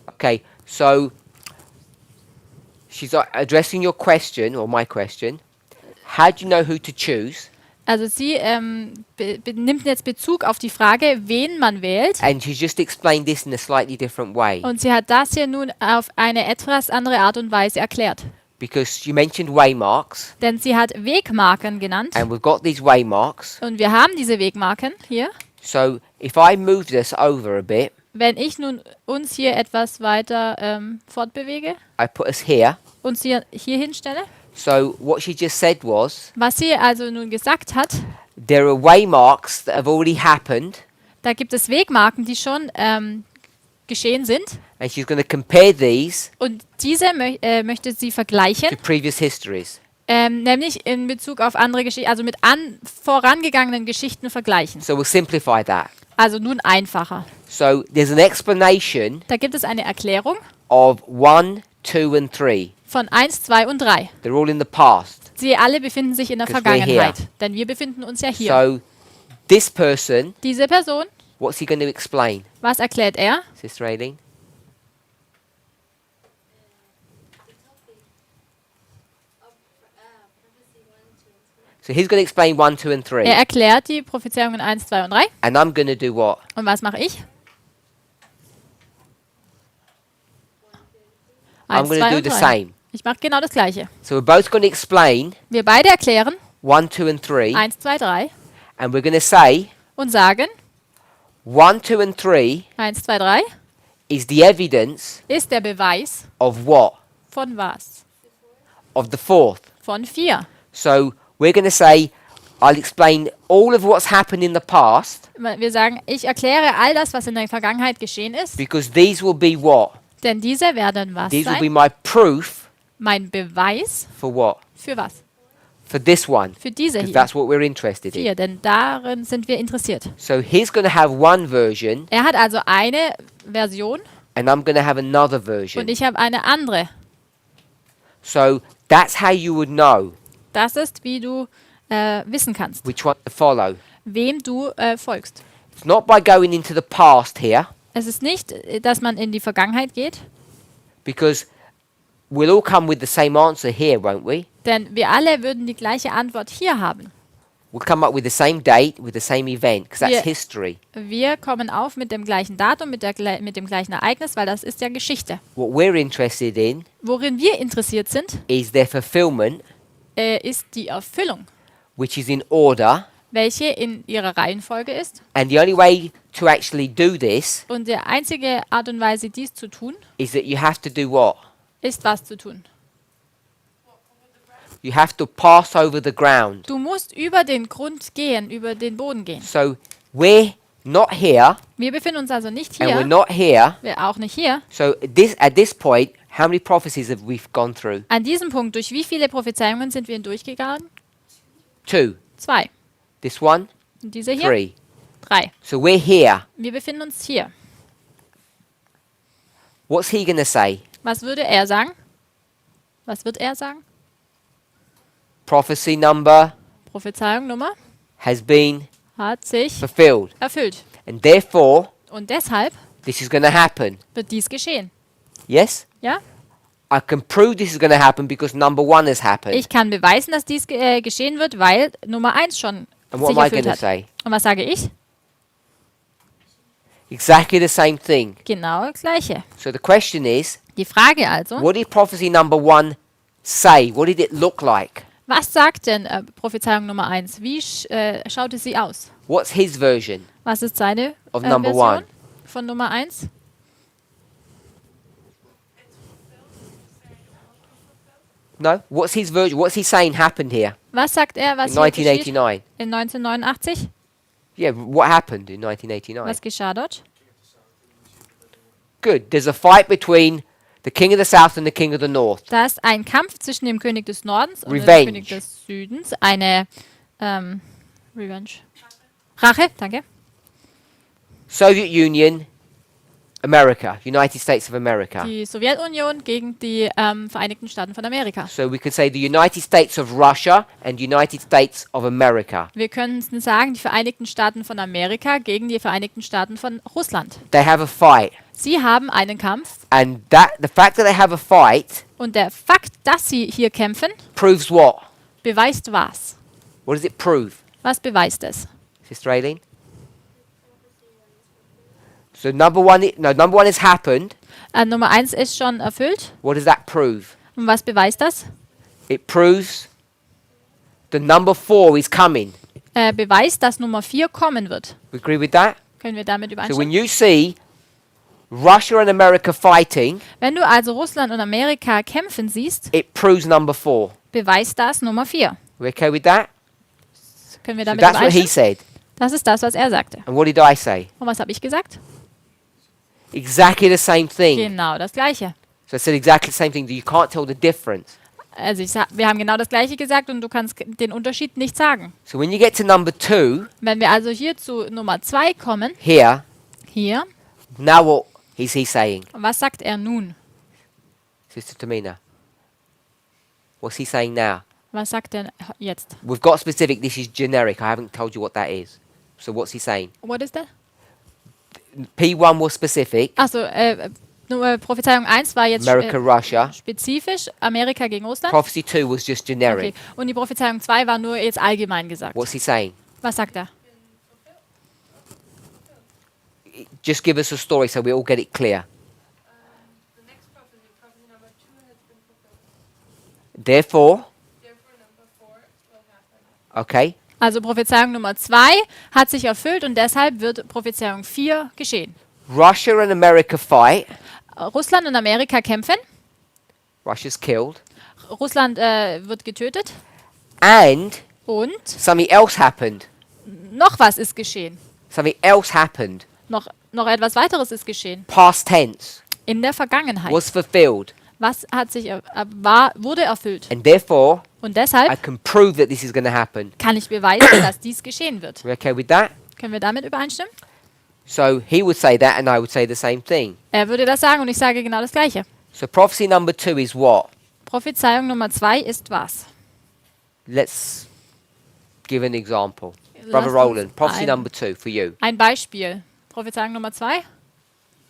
Okay, so she's addressing your question, or my question. How do you know who to choose? Also sie nimmt jetzt Bezug auf die Frage, wen man wählt. And she's just explained this in a slightly different way. Und sie hat das hier nun auf eine etwas andere Art und Weise erklärt. Because she mentioned waymarks, Denn sie hat Wegmarken genannt. and we've got these waymarks. Und wir haben diese Wegmarken hier. So if I move this over a bit, Wenn ich nun uns hier etwas weiter fortbewege, I put us here. uns hier hinstelle, So what she just said was, was sie also nun gesagt hat, there are waymarks that have already happened, da gibt es Wegmarken, die schon geschehen sind. and she's going to compare these Und diese möchte sie vergleichen, to previous histories. nämlich in Bezug auf andere Geschichten, also mit vorangegangenen Geschichten vergleichen. So we'll simplify that. Also nun einfacher. So there's an explanation Da gibt es eine Erklärung of 1, 2, and 3. von 1, 2 und 3. They're all in the past. Sie alle befinden sich in der 'Cause we're Vergangenheit, here. denn wir befinden uns ja hier. So this person, Diese Person, what's he going to explain? was erklärt er? Sister Aileen? So he's going to explain 1, 2, and 3. Er erklärt die Prophezeiungen 1, 2 und 3. And I'm going to do what? Und was mache ich? I'm 1, going to 2 do und the 3. same. Ich mache genau das Gleiche. So we're both going to explain Wir beide erklären 1, 2, and 3. 1, 2, 3 And we're going to say und sagen 1, 2, and 3 1, 2, 3 is the evidence ist der Beweis of what? von was? Of the fourth. Von 4. So we're going to say, I'll explain all of what's happened in the past, Wir sagen, ich erkläre all das, was in der Vergangenheit geschehen ist, because these will be what? denn diese werden was These will be sein? my proof Mein Beweis for what? für was? For this one. Für diese Because hier. that's what we're interested in. 4, denn darin sind wir interessiert. So he's going to have one version, Er hat also eine Version and I'm going to have another version. und ich habe eine andere. So that's how you would know Das ist, wie du wissen kannst, which one to follow. wem du folgst. It's not by going into the past here, Es ist nicht, dass man in die Vergangenheit geht, because we'll all come with the same answer here, won't we? denn wir alle würden die gleiche Antwort hier haben. We'll come up with the same date, with the same event, because that's Yeah. history. Wir kommen auf mit dem gleichen Datum, mit dem gleichen Ereignis, weil das ist ja Geschichte. What we're interested in Worin wir interessiert sind, is their fulfillment, ist die Erfüllung, which is in order. welche in ihrer Reihenfolge ist. And the only way to actually do this Und die einzige Art und Weise, dies zu tun, is that you have to do what? ist was zu tun. You have to pass over the ground. Du musst über den Grund gehen, über den Boden gehen. So we're not here, Wir befinden uns also nicht and we're hier, not here. wir auch nicht hier. So at this point, how many prophecies have we gone through? An diesem Punkt, durch wie viele Prophezeiungen sind wir hindurchgegangen? 2. 2. This one, Und diese hier? 3. 3. So we're here. Wir befinden uns hier. What's he going to say? Was würde er sagen? Was wird er sagen? Prophecy number Prophezeiung Nummer has been hat sich fulfilled. erfüllt. And therefore, Und deshalb this is going to happen. wird dies geschehen. Yes? Ja? I can prove this is going to happen because number 1 has happened. Ich kann beweisen, dass dies geschehen wird, weil Nummer 1 schon And what sich am I erfüllt going to hat. say? Und was sage ich? Exactly the same thing. Genau das Gleiche. So the question is, Die Frage also, what did prophecy number 1 say? What did it look like? was sagt denn Prophezeiung Nummer 1? Wie schaute sie aus? What's his version? Was ist seine Of number Version one. von Nummer 1? No? What's his version? What's he saying happened here Was sagt er, was in hier geschieht 1989? in 1989? Yeah, what happened in 1989? Was geschah dort? Good. There's a fight between the king of the south and the king of the north. Da ist ein Kampf zwischen dem König des Nordens und Revenge. dem König des Südens. Eine Revenge. Rache, danke. Soviet Union, America, United States of America. Die Sowjetunion gegen die Vereinigten Staaten von Amerika. So we could say the United States of Russia and United States of America. Wir können sagen, die Vereinigten Staaten von Amerika gegen die Vereinigten Staaten von Russland. They have a fight. Sie haben einen Kampf And the fact that they have a fight und der Fakt, dass sie hier kämpfen, proves what? beweist was? What does it prove? Was beweist es? Sister Aileen? So number one has happened. Nummer 1 ist schon erfüllt. What does that prove? Und was beweist das? It proves the number 4 is coming. Beweist, dass Nummer 4 kommen wird. We agree with that? Können wir damit So when übereinstimmen? you see Russia and America fighting, Wenn du also Russland und Amerika kämpfen siehst, it proves number 4. beweist das Nummer 4. We okay with that? Können wir So damit that's what he übereinstimmen? said. Das ist das, was er sagte. And what did I say? Und was habe ich gesagt? Exactly the same thing. Genau das Gleiche. So I said exactly the same thing. You can't tell the difference. Also wir haben genau das Gleiche gesagt und du kannst den Unterschied nicht sagen. So when you get to number 2, Wenn wir also hier zu Nummer 2 kommen, here, hier, now what is he saying? was sagt er nun? Sister Tamina. What's he saying now? Was sagt er jetzt? We've got specific, this is generic. I haven't told you what that is. So what's he saying? What is that? P1 was specific, Achso, Prophezeiung 1 war jetzt America, Russia. spezifisch, Amerika gegen Russland. Prophecy 2 was just generic. Okay. Und die Prophezeiung 2 war nur jetzt allgemein gesagt. What's he saying? Was sagt er? Just give us a story so we all get it clear. The next prophecy, prophecy number 2, has been fulfilled. Therefore, Therefore, number 4 will happen. okay, Also Prophezeiung Nummer 2 hat sich erfüllt und deshalb wird Prophezeiung 4 geschehen. Russia and America fight. Russland und Amerika kämpfen. Russia's killed. Russland wird getötet. And Und something else happened. noch was ist geschehen. Something else happened. Noch etwas weiteres ist geschehen. Past tense. In der Vergangenheit. Was fulfilled. Was hat sich wurde erfüllt. And therefore, Und I deshalb can prove that this is going to happen. kann ich beweisen, dass dies geschehen wird. We okay with that? Können wir damit übereinstimmen? So he would say that and I would say the same thing. Er würde das sagen und ich sage genau das Gleiche. So prophecy number 2 is what? Prophezeiung Nummer 2 ist was? Let's give an example. Lass Brother uns Roland, prophecy ein- number 2 for you. Ein Beispiel. Prophezeiung Nummer 2.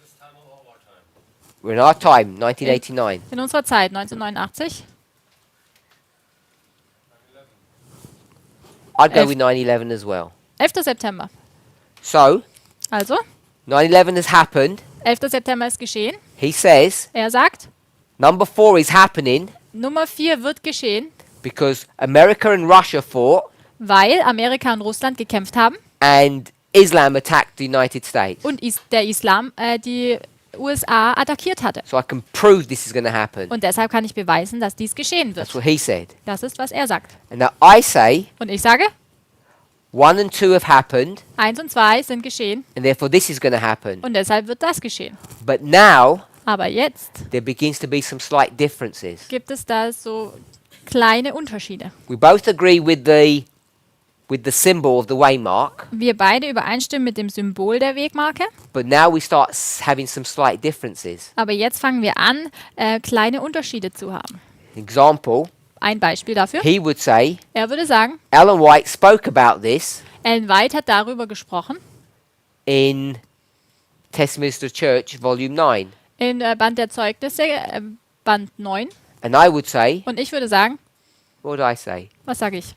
This time of our time. We're in our time, 1989. In unserer Zeit, 1989. 9/11. I'd go Elf- with 9/11 as well. 11. September. So, Also, 9/11 has happened. 11. September ist geschehen. He says Er sagt, number 4 is happening Nummer 4 wird geschehen, because America and Russia fought weil Amerika und Russland gekämpft haben and Islam attacked the United States. und der Islam die USA attackiert hatte. So I can prove this is going to happen. Und deshalb kann ich beweisen, dass dies geschehen That's wird. what he said. Das ist, was er sagt. And now I say Und ich sage, 1 and 2 have happened 1 und 2 sind geschehen and therefore this is going to happen. und deshalb wird das geschehen. But now Aber jetzt there begins to be some slight differences. gibt es da so kleine Unterschiede. We both agree with the symbol of the waymark, Wir beide übereinstimmen mit dem Symbol der Wegmarke, but now we start having some slight differences. aber jetzt fangen wir an, kleine Unterschiede zu haben. Example, Ein Beispiel dafür. he would say, Er würde sagen, Ellen White spoke about this Ellen White hat darüber gesprochen in Testimonies to the Church, Volume 9. in Band der Zeugnisse, Band 9. And I would say, Und ich würde sagen, what did I say? was sage ich?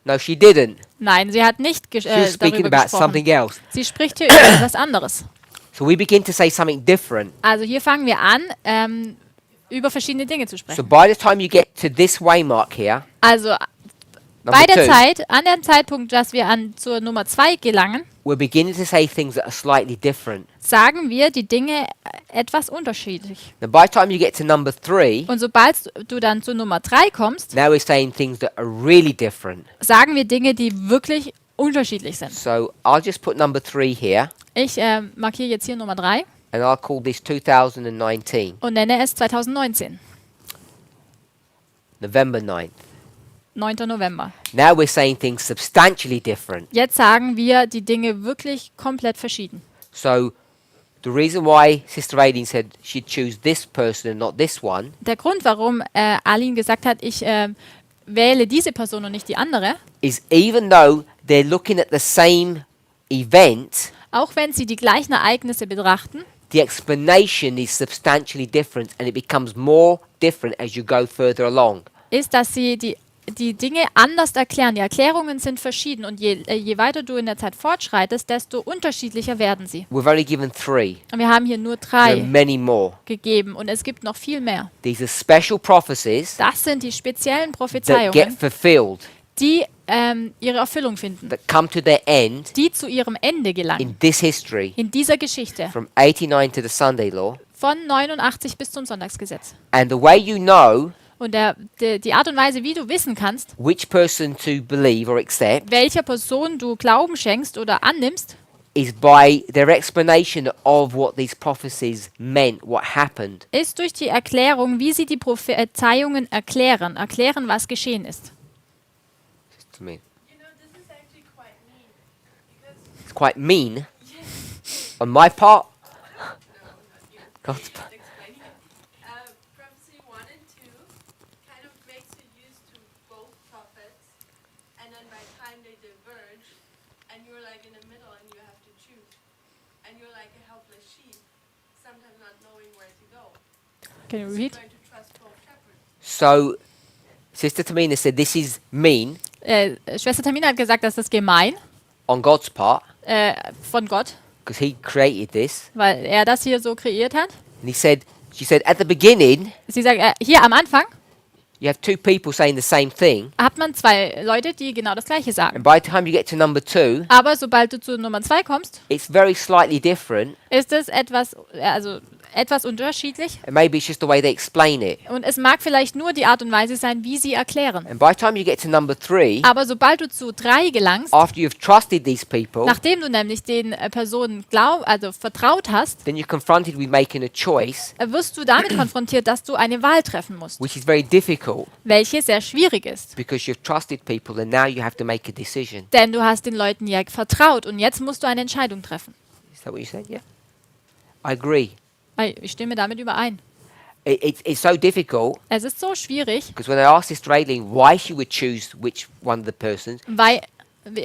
No, she didn't. Nein, sie hat nicht She was speaking darüber about gesprochen. something else. Sie spricht hier über etwas anderes. So we begin to say something different. Also hier fangen wir an, über verschiedene Dinge zu So sprechen. by the time you get to this waymark here, Also number bei der 2, Zeit, an dem Zeitpunkt, dass wir zur Nummer 2 gelangen, we're beginning to say things that are slightly different. sagen wir die Dinge etwas unterschiedlich. Now by the time you get to number 3, Und sobald du dann zu Nummer 3 kommst, now we're saying things that are really different. sagen wir Dinge, die wirklich unterschiedlich sind. So I'll just put number 3 here, Ich markiere jetzt hier Nummer 3 and I'll call this 2019, und nenne es 2019, November 9th. 9. November. Now we're saying things substantially different. Jetzt sagen wir die Dinge wirklich komplett verschieden. So the reason why Sister Aileen said she'd choose this person and not this one Der Grund, warum Aline gesagt hat, ich wähle diese Person und nicht die andere, is even though they're looking at the same event, auch wenn sie die gleichen Ereignisse betrachten, the explanation is substantially different and it becomes more different as you go further along. ist, dass sie die die Dinge anders erklären. Die Erklärungen sind verschieden und je weiter du in der Zeit fortschreitest, desto unterschiedlicher werden sie. We've only given 3. Und wir haben hier nur There are 3 many more. gegeben und es gibt noch viel mehr. These are special prophecies Das sind die speziellen that get Prophezeiungen, fulfilled, die ihre Erfüllung finden, that come to their end die zu ihrem Ende gelangen. in this history In dieser Geschichte from 89 to the Sunday law. von 89 bis zum Sonntagsgesetz. And the way you know Und die Art und Weise, wie du wissen kannst, which person to believe or accept welcher Person du Glauben schenkst oder annimmst, is by their explanation of what these prophecies meant, what happened. ist durch die Erklärung, wie sie die Prophezeiungen erklären, was geschehen ist. To me. You know, this is actually quite mean because It's quite mean on my part. God's part. explaining it. Prophecy 1 and 2 kind of makes you used to both prophets, and then by the time they diverge, and you're like in the middle and you have to choose, and you're like a helpless sheep, sometimes not knowing where to go. Can you So read? you're going to trust both shepherds. So, Sister Tamina said this is mean Schwester Tamina hat gesagt, dass das gemein on God's part von Gott, because He created this. weil er das hier so kreiert hat. And she said, at the beginning, Sie sagt, hier am Anfang you have 2 people saying the same thing. hat man 2 Leute, die genau das Gleiche sagen. And by the time you get to number 2, Aber sobald du zu Nummer 2 kommst, it's very slightly different. ist es etwas unterschiedlich. And maybe it's just the way they explain it. Und es mag vielleicht nur die Art und Weise sein, wie sie erklären. And by the time you get to number 3, Aber sobald du zu 3 gelangst, after you've trusted these people, nachdem du nämlich den Personen vertraut hast, then you're confronted with making a choice, wirst du damit konfrontiert, dass du eine Wahl treffen musst, which is very difficult welche sehr schwierig ist. because you've trusted people and now you have to make a decision. Denn du hast den Leuten ja vertraut und jetzt musst du eine Entscheidung treffen. Is that what you said? Yeah. I agree. Ich stimme damit überein. It's so difficult Es ist so schwierig, because when I asked Sister Aileen why she would choose which one of the persons, weil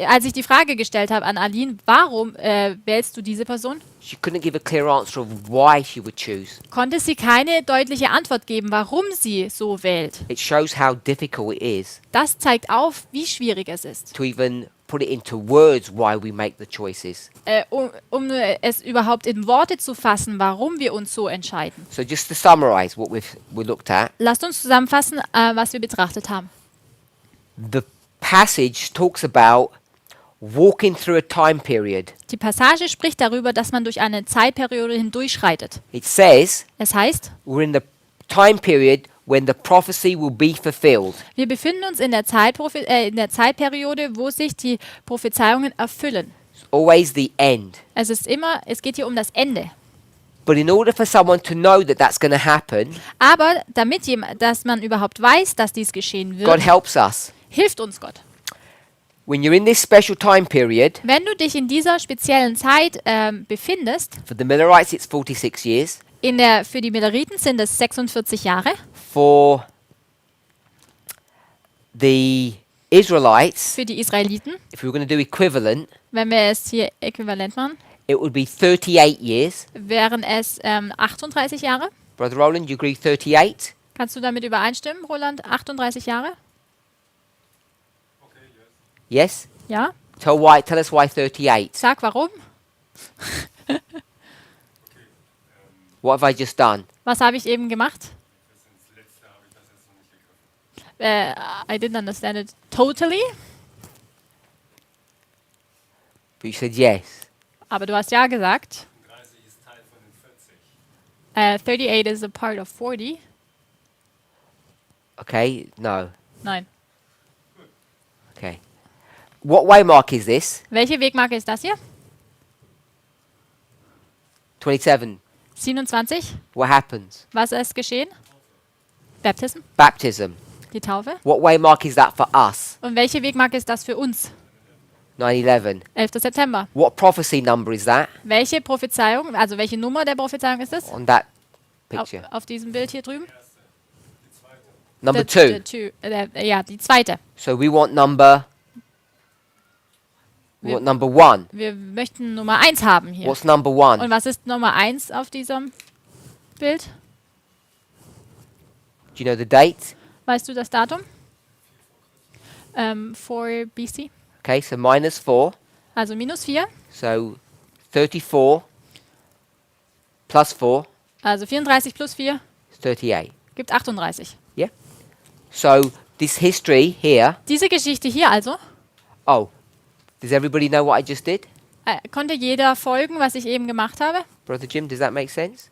als ich die Frage gestellt habe an Aline, warum wählst du diese Person, she couldn't give a clear answer of why she would choose. konnte sie keine deutliche Antwort geben, warum sie so wählt. It shows how difficult it is Das zeigt auf, wie schwierig es ist, to even put it into words why we make the choices. um es überhaupt in Worte zu fassen, warum wir uns so entscheiden. So just to summarize what we looked at, Lasst uns zusammenfassen, was wir betrachtet haben. the passage talks about walking through a time period. Die Passage spricht darüber, dass man durch eine Zeitperiode hindurchschreitet. It says Es heißt, we're in the time period when the prophecy will be fulfilled. wir befinden uns in der Zeitperiode, wo sich die Prophezeiungen erfüllen. It's always the end. Es geht hier um das Ende. But in order for someone to know that that's going to happen, Aber dass man überhaupt weiß, dass dies geschehen God wird, helps us. hilft uns Gott. When you're in this special time period, Wenn du dich in dieser speziellen Zeit befindest, for the Millerites it's 46 years, für die Milleriten sind es 46 Jahre, for the Israelites, für die Israeliten, if we were going to do equivalent, wenn wir es hier äquivalent machen, it would be 38 years. wären es 38 Jahre. Brother Roland, you agree 38? Kannst du damit übereinstimmen, Roland? 38 Jahre? Okay, Yes? yes. Ja? Tell us why 38. Sag warum. What have I just done? Was habe ich eben gemacht? Bis ins Letzte habe ich das jetzt noch nicht begriffen. I didn't understand it totally. But you said yes. Aber du hast ja gesagt. 30 ist Teil von den 40. 38 is a part of 40. Okay? No. Nein. Okay. What waymark is this? Welche Wegmarke ist das hier? 27. 27. What happens? Was ist geschehen? Baptism, Baptism. die Taufe. What waymark is that for us? Und welche Wegmarke ist das für uns? 9/11. 11. September. What prophecy number is that Welche Prophezeiung, also welche Nummer der Prophezeiung ist es? on that Auf, picture? auf diesem Bild hier drüben? Number The 2. Ja, die zweite. So we want number. We Wir- want number 1. Wir möchten Nummer 1 haben hier. What's number Und 1? was ist Nummer 1 auf diesem Bild? Do you know the date? Weißt du das Datum? 4 BC. Okay, so minus 4. Also minus 4. So 34 plus 4 Also 34 plus 4 is 38. gibt 38. Yeah? So this history here, Diese Geschichte hier also, oh, does everybody know what I just did? konnte jeder folgen, was ich eben gemacht habe? Brother Jim, does that make sense?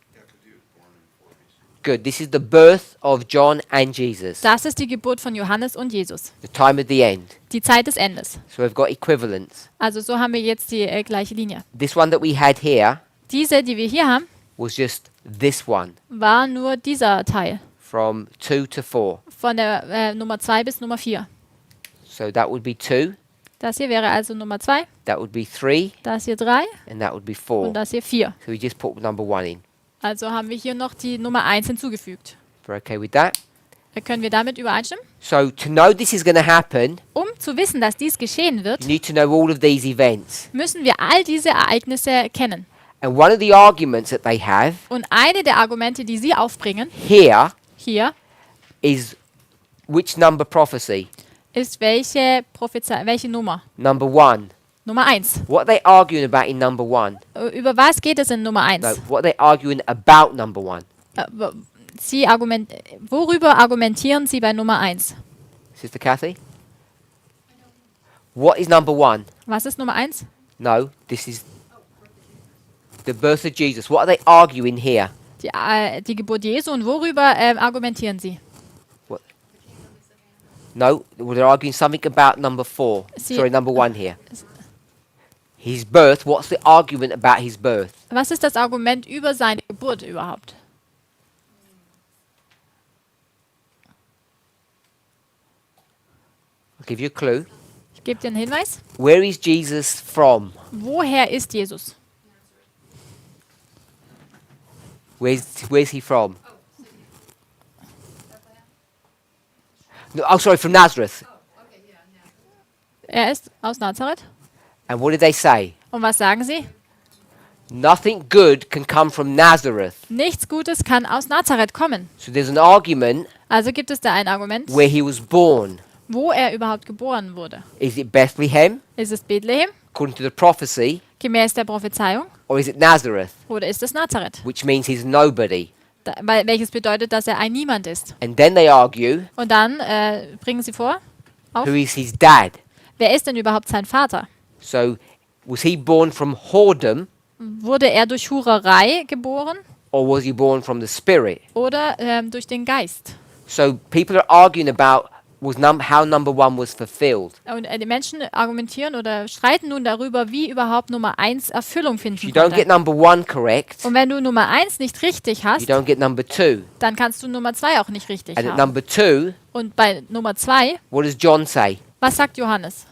Good. This is the birth of John and Jesus. Das ist die Geburt von Johannes und Jesus. The time of the end. Die Zeit des Endes. So we've got equivalents. Also so haben wir jetzt die gleiche Linie. This one that we had here Diese, die wir hier haben, was just this one war nur dieser Teil. from 2 to 4. Von der Nummer 2 bis Nummer 4. So that would be 2, Das hier wäre also Nummer 2, that would be 3, das hier 3 and that would be und 4. das hier 4. So we just put number 1 in. Also haben wir hier noch die Nummer 1 hinzugefügt. We're okay with that? Können wir damit übereinstimmen? So to know this is going to happen, Um zu wissen, dass dies geschehen you wird, need to know all of these events. müssen wir all diese Ereignisse kennen. And one of the arguments that they have Und eine der Argumente, die sie aufbringen, here hier, is which number prophecy? ist welche Nummer? Number 1. Nummer 1. What are they arguing about in number 1? Über was geht es in Nummer 1? No, what are they arguing about number 1? Worüber argumentieren sie bei Nummer 1? Sister Kathy? What is number 1? Was ist Nummer 1? No, this is the birth of Jesus. What are they arguing here? Die Geburt Jesu. Und worüber argumentieren sie? What? No, well, they're arguing something about number 4. See- Sorry, number 1 here. His birth. What's the argument about his birth? Was ist das Argument über seine Geburt überhaupt? I'll give you a clue. Ich gebe dir einen Hinweis. Where is Jesus from? Woher ist Jesus? Where's he from? No, oh, sorry, from Nazareth. Er ist aus Nazareth. And what did they say? Und was sagen sie? Nothing good can come from Nazareth. Nichts Gutes kann aus Nazareth kommen. So there's an argument Also gibt es da ein Argument, where he was born. wo er überhaupt geboren wurde. Is it Bethlehem, Ist es Bethlehem, according to the prophecy, gemäß der Prophezeiung, or is it Nazareth, oder ist es Nazareth? which means he's nobody? Welches bedeutet, dass er ein Niemand ist. And then they argue, Und dann bringen sie vor, who is his dad? wer ist denn überhaupt sein Vater? So was he born from whoredom, Wurde er durch Hurerei geboren or was he born from the Spirit? oder durch den Geist? So people are arguing about how number 1 was fulfilled. Und die Menschen argumentieren oder streiten nun darüber, wie überhaupt Nummer 1 Erfüllung If finden you don't get konnte. number 1 correct, Und wenn du Nummer 1 nicht richtig you hast, don't get number 2. dann kannst du Nummer 2 auch nicht richtig And at haben. number 2, Und bei Nummer 2, what does John say? was sagt Johannes?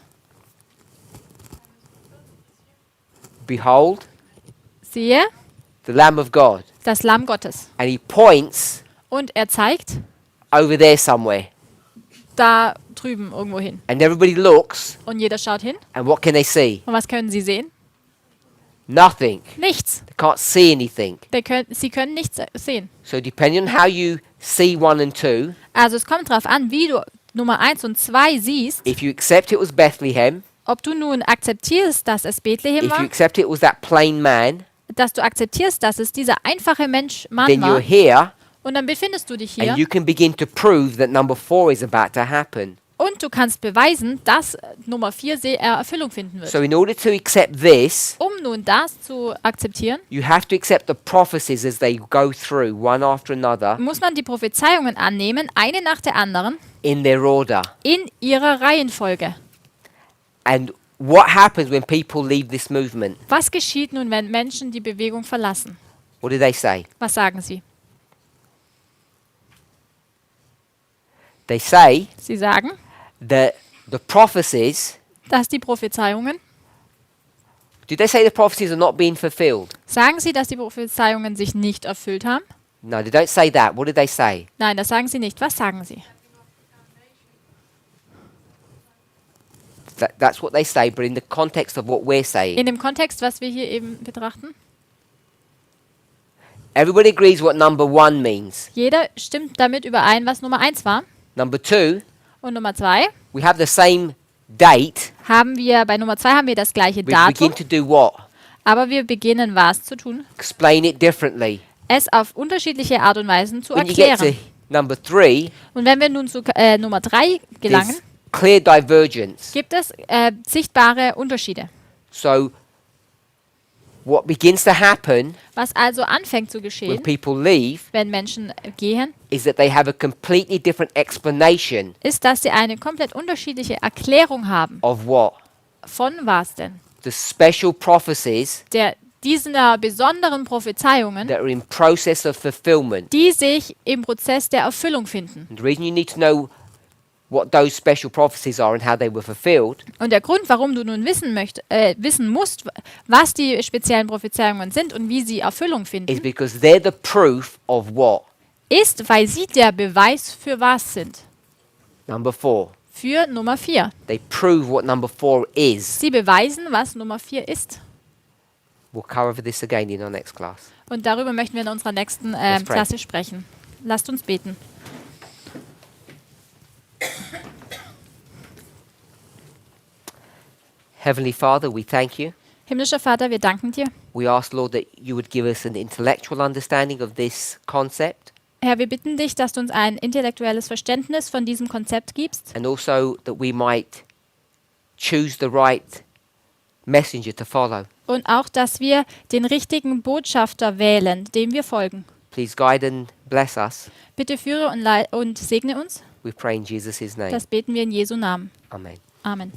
Behold, Siehe, the Lamb of God. das Lamm Gottes. And he points Und er zeigt over there somewhere. da drüben irgendwo hin. And everybody looks, Und jeder schaut hin. and what can they see? Und was können sie sehen? Nothing. Nichts. They can't see anything. Sie können nichts sehen. So depending on how you see 1 and 2, Also es kommt darauf an, wie du Nummer 1 und 2 siehst, if you accept it was Bethlehem, ob du nun akzeptierst, dass es Bethlehem if you war, accept it was that plain man, dass du akzeptierst, dass es dieser einfache Mann then you're war, here, und dann befindest du dich hier and you can begin to prove that number 4 is about to happen. und du kannst beweisen, dass Nummer 4 Erfüllung finden wird. So in order to accept this, Um nun das zu akzeptieren, you have to accept the prophecies as they go through, one after another, muss man die Prophezeiungen annehmen, eine nach der anderen, in their order. in ihrer Reihenfolge. And what happens when people leave this movement? Was geschieht nun, wenn Menschen die Bewegung verlassen? What do they say? Was sagen sie? They say Sie sagen, that the prophecies, dass die Prophezeiungen, did they say the prophecies are not being fulfilled? sagen sie, dass die Prophezeiungen sich nicht erfüllt haben? No, they don't say that. What did they say? Nein, das sagen sie nicht. Was sagen sie? That's what they say, but in the context of what we're saying. In dem Kontext, was wir hier eben betrachten, Everybody agrees what number 1 means. jeder stimmt damit überein, was Nummer 1 war. Number 2, Und Nummer 2 we have the same date. bei Nummer 2 haben wir das gleiche We Datum, begin to do what? aber wir beginnen was zu tun? Explain it differently. Es auf unterschiedliche Art und Weisen zu When you get to erklären. number 3, Und wenn wir nun zu Nummer 3 gelangen, there's clear divergence. gibt es sichtbare Unterschiede. So what begins to happen Was also anfängt zu when geschehen, people leave wenn Menschen gehen, is that they have a completely different explanation ist, dass sie eine komplett unterschiedliche Erklärung haben. of what? Von was denn? The special prophecies Diesen besonderen Prophezeiungen, that are in process of fulfillment. die sich im Prozess der Erfüllung finden. And the reason you need to know what those special prophecies are and how they were fulfilled Und der Grund, warum du nun wissen musst, was die speziellen Prophezeiungen sind und wie sie Erfüllung is finden, because they're the proof of what? ist, weil sie der Beweis für was sind. Number 4. Für Nummer 4. They prove what number 4 is. Sie beweisen, was Nummer 4 ist. We'll cover this again in our next class. Und darüber möchten wir in unserer nächsten Let's pray. Klasse sprechen. Lasst uns beten. Heavenly Father, we thank you. Himmlischer Vater, wir danken dir. We ask, Lord, that you would give us an intellectual understanding of this concept Herr, wir bitten dich, dass du uns ein intellektuelles Verständnis von diesem Konzept gibst and also that we might choose the right messenger to follow. und auch, dass wir den richtigen Botschafter wählen, dem wir folgen. Please guide and bless us. Bitte führe und segne uns. We pray in Jesus' name. Das beten wir in Jesu Namen. Amen. Amen.